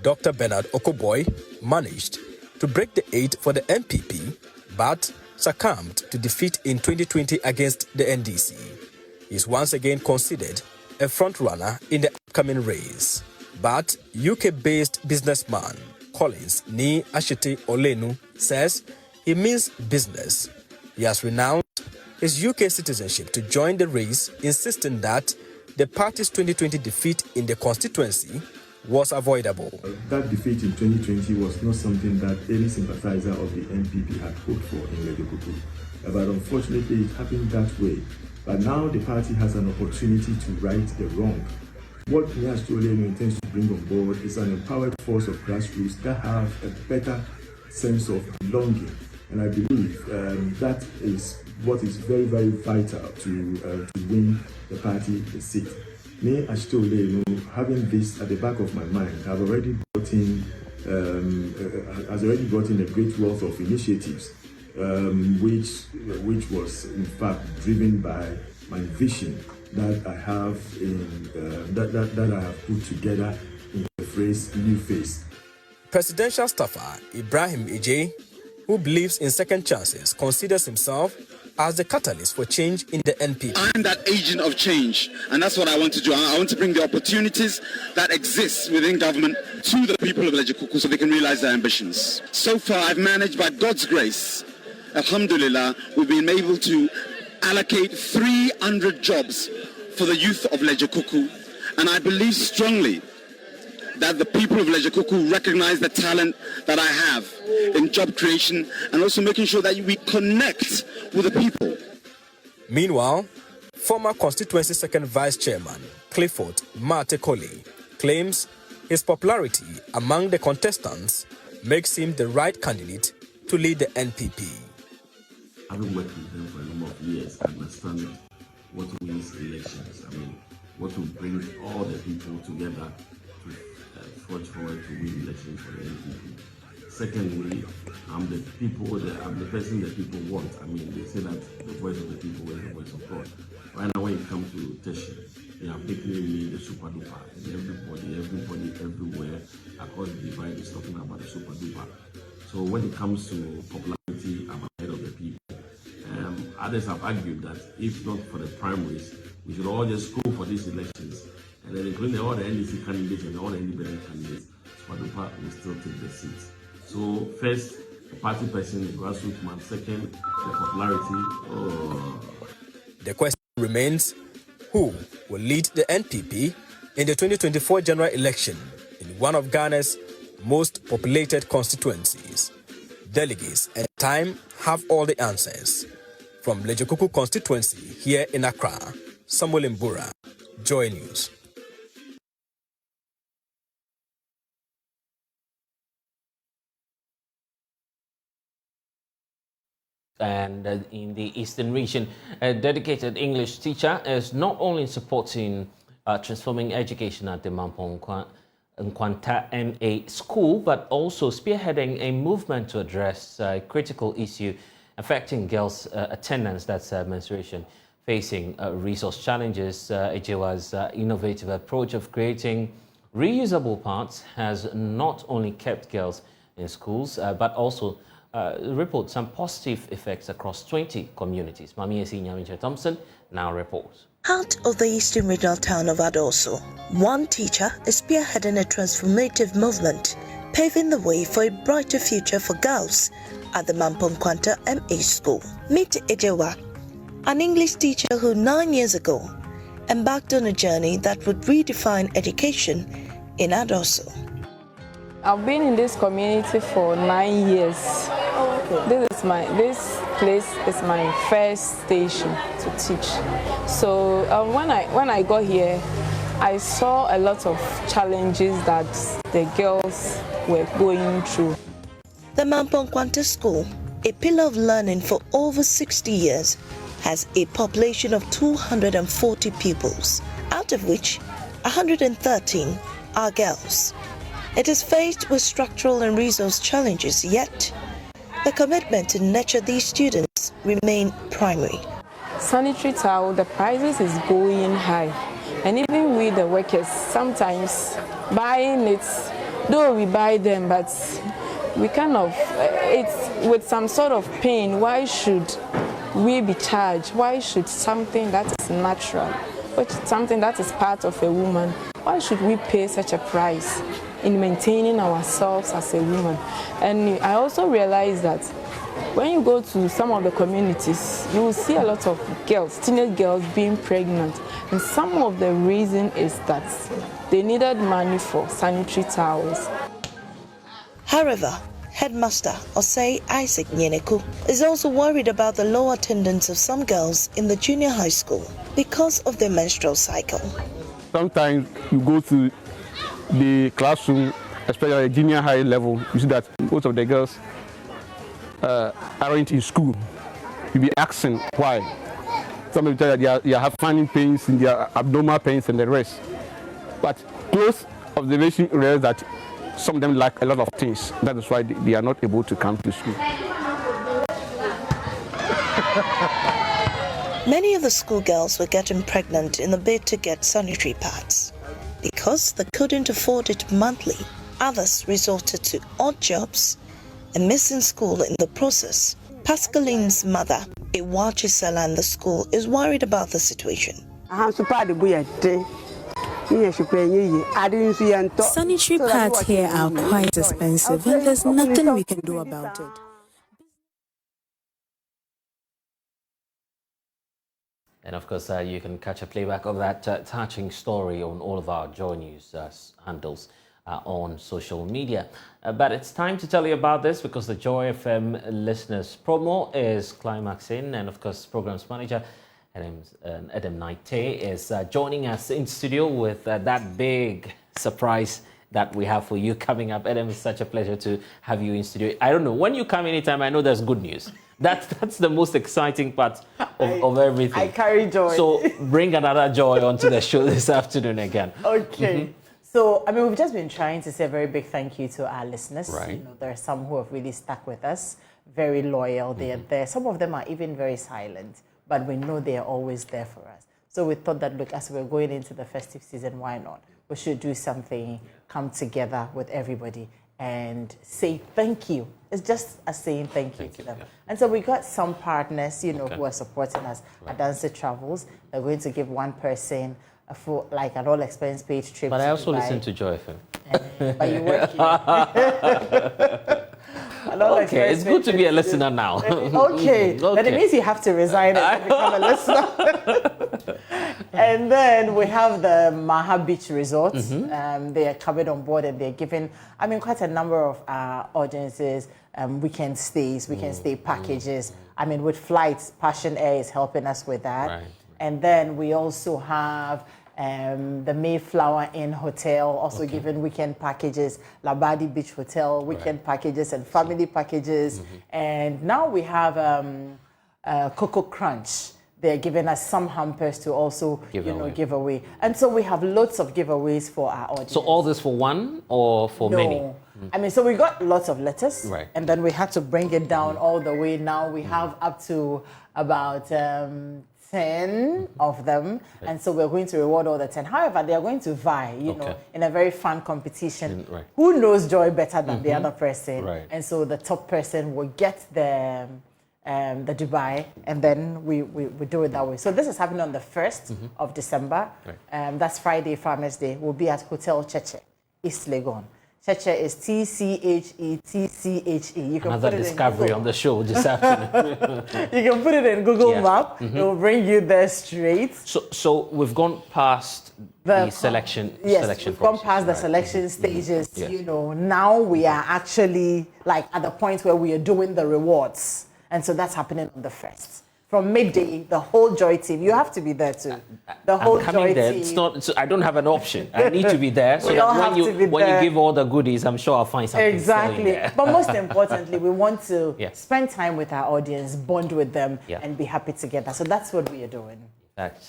Dr. Bernard Okoboy managed to break the 8 for the MPP, but succumbed to defeat in 2020 against the NDC. He is once again considered a frontrunner in the upcoming race. But UK-based businessman Collins Ni Ashiti Olenu says he means business. He has renounced his UK citizenship to join the race, insisting that the party's 2020 defeat in the constituency was avoidable. That defeat in 2020 was not something that any sympathizer of the MPP had hoped for in Lejekuku. But unfortunately, it happened that way. But now the party has an opportunity to right the wrong. What Niashti Olenu intends to bring on board is an empowered force of grassroots that have a better sense of belonging. And I believe that is what is very, very vital to win the party the seat. Me, Niashti Olenu, having this at the back of my mind, has already brought in a great wealth of initiatives, which was in fact driven by my vision that I have that I have put together in the phrase "new face." Presidential staffer Ibrahim Ije who believes in second chances, considers himself as the catalyst for change in the NPP. I'm that agent of change, and that's what I want to do. I want to bring the opportunities that exist within government to the people of Lejikuku so they can realize their ambitions. So far, I've managed, by God's grace, alhamdulillah, we've been able to allocate 300 jobs for the youth of Lejikuku, and I believe strongly that the people of Lejikuku recognize the talent that I have in job creation and also making sure that we connect with the people. Meanwhile, former constituency second vice chairman Clifford Matekoli claims his popularity among the contestants makes him the right candidate to lead the NPP. Having worked with them for a number of years, I understand what wins elections. I mean, what will bring all the people together to forge forward to win elections for the NPP. Secondly, I'm the person that people want. I mean, they say that the voice of the people is the voice of God. Right now, when it comes to Teshi, they have taken away the super duper. Everybody, everywhere across the divide is talking about the super duper. So when it comes to popularity, I'm ahead of the people. Others have argued that if not for the primaries, we should all just go for these elections. And then including all the NDC candidates and all the independent candidates, Swadupa will still take the seats. So first, the party person, the grassroots man. Second, the popularity. The question remains, who will lead the NPP in the 2024 general election in one of Ghana's most populated constituencies? Delegates and time have all the answers. From Lejikuku constituency here in Accra, Samuel Mbura, Joy News. And in the Eastern region, a dedicated English teacher is not only supporting transforming education at the Mampong Nkwanta MA school, but also spearheading a movement to address a critical issue affecting girls' attendance, that's menstruation, facing resource challenges. Ejewa's innovative approach of creating reusable parts has not only kept girls in schools, but also report some positive effects across 20 communities. Mami Esi Nyaminche Thompson now reports. Out of the eastern regional town of Adoso, one teacher is spearheading a transformative movement, paving the way for a brighter future for girls at the Mampong Nkwanta MA school. Meet Ejewa, an English teacher who 9 years ago embarked on a journey that would redefine education in Adoso. I've been in this community for 9 years. This place is my first station to teach. So when I got here, I saw a lot of challenges that the girls were going through. The Mampong Nkwanta School, a pillar of learning for over 60 years, has a population of 240 pupils, out of which 113 are girls. It is faced with structural and resource challenges, yet the commitment to nurture these students remain primary. Sanitary towel, the prices is going high. And even we, the workers, sometimes buying it, though we buy them, but we kind of, it's with some sort of pain. Why should we be charged? Why should something that is natural, which is something that is part of a woman, why should we pay such a price in maintaining ourselves as a woman? And I also realized that when you go to some of the communities, you will see a lot of girls, teenage girls being pregnant. And some of the reason is that they needed money for sanitary towels. However, Headmaster Osei Isaac Nyeneku is also worried about the low attendance of some girls in the junior high school because of their menstrual cycle. Sometimes you go to the classroom, especially at junior high level, you see that most of the girls aren't in school. You'll be asking why. Some of them tell you they have finding pains in their abdominal pains and the rest. But close observation reveals that some of them lack a lot of things. That is why they are not able to come to school. Many of the schoolgirls were getting pregnant in the bid to get sanitary pads. Because they couldn't afford it monthly, others resorted to odd jobs and missing school in the process. Pascaline's mother, a watch seller in the school, is worried about the situation. Sanitary pads here are quite expensive and there's nothing we can do about it. And of course, you can catch a playback of that touching story on all of our Joy News handles on social media. But it's time to tell you about this because the Joy FM listeners promo is climaxing, and of course, programs manager Adam Naite is joining us in studio with that big surprise that we have for you coming up. Adam, it's such a pleasure to have you in studio. I don't know, when you come anytime, I know there's good news. That's the most exciting part of everything. I carry joy. So bring another joy onto the show this afternoon again. Okay. So, I mean, we've just been trying to say a very big thank you to our listeners. Right. You know, there are some who have really stuck with us, very loyal. They are there. Some of them are even very silent, but we know they are always there for us. So we thought that, look, as we're going into the festive season, why not? We should do something, come together with everybody and say thank you. It's just a saying thank you to them. And so we got some partners, you know, who are supporting us. Adansi Travels, they're going to give one person a full, like an all-expense paid trip. But to I also Dubai. listen to Joy FM. But you work here. Okay, it's good to be a listener now. Okay, but it means you have to resign and become a listener. And then we have the Maha Beach Resort. They are coming on board and they're giving, I mean, quite a number of audiences weekend stays, weekend stay packages. I mean, with flights, Passion Air is helping us with that. Right. And then we also have the Mayflower Inn Hotel, also giving weekend packages, Labadi Beach Hotel, weekend packages and family packages. And now we have Coco Crunch. They're giving us some hampers to also give away. And so we have lots of giveaways for our audience. So all this for one or for many? I mean, so we got lots of letters, Right. and then we had to bring it down all the way. Now we have up to about 10 of them, and so we're going to reward all the 10. However, they are going to vie, you know, in a very fun competition. Who knows joy better than the other person? Right. And so the top person will get the Dubai, and then we do it that way. So this is happening on the 1st of December. That's Friday, Farmers Day. We'll be at Hotel Cheche, East Legon. Cheche is T-C-H-E-T-C-H-E. You can Another put it discovery on the show this afternoon. You can put it in Google Map. It will bring you there straight. So we've gone past the selection Yes, we've gone past the selection stages. Yes. You know, now we are actually like at the point where we are doing the rewards. And so that's happening on the 1st. From midday, the whole Joy team, you have to be there too. The whole Joy there. team. It's not. So I don't have an option. I need to be there. So We all that have to be when you there. give all the goodies, I'm sure I'll find something. Exactly. There. But most importantly, we want to spend time with our audience, bond with them, and be happy together. So that's what we are doing. That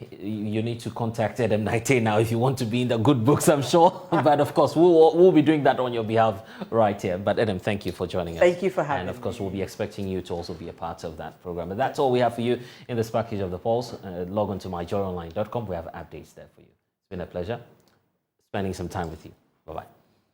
you need to contact Adam Naite now if you want to be in the good books, I'm sure. But of course, we'll be doing that on your behalf right here. But Adam, thank you for joining us. Thank you for having me. And of course, we'll be expecting you to also be a part of that program. And that's all we have for you in this package of the Pulse. Log on to myjoyonline.com. We have updates there for you. It's been a pleasure spending some time with you. Bye-bye.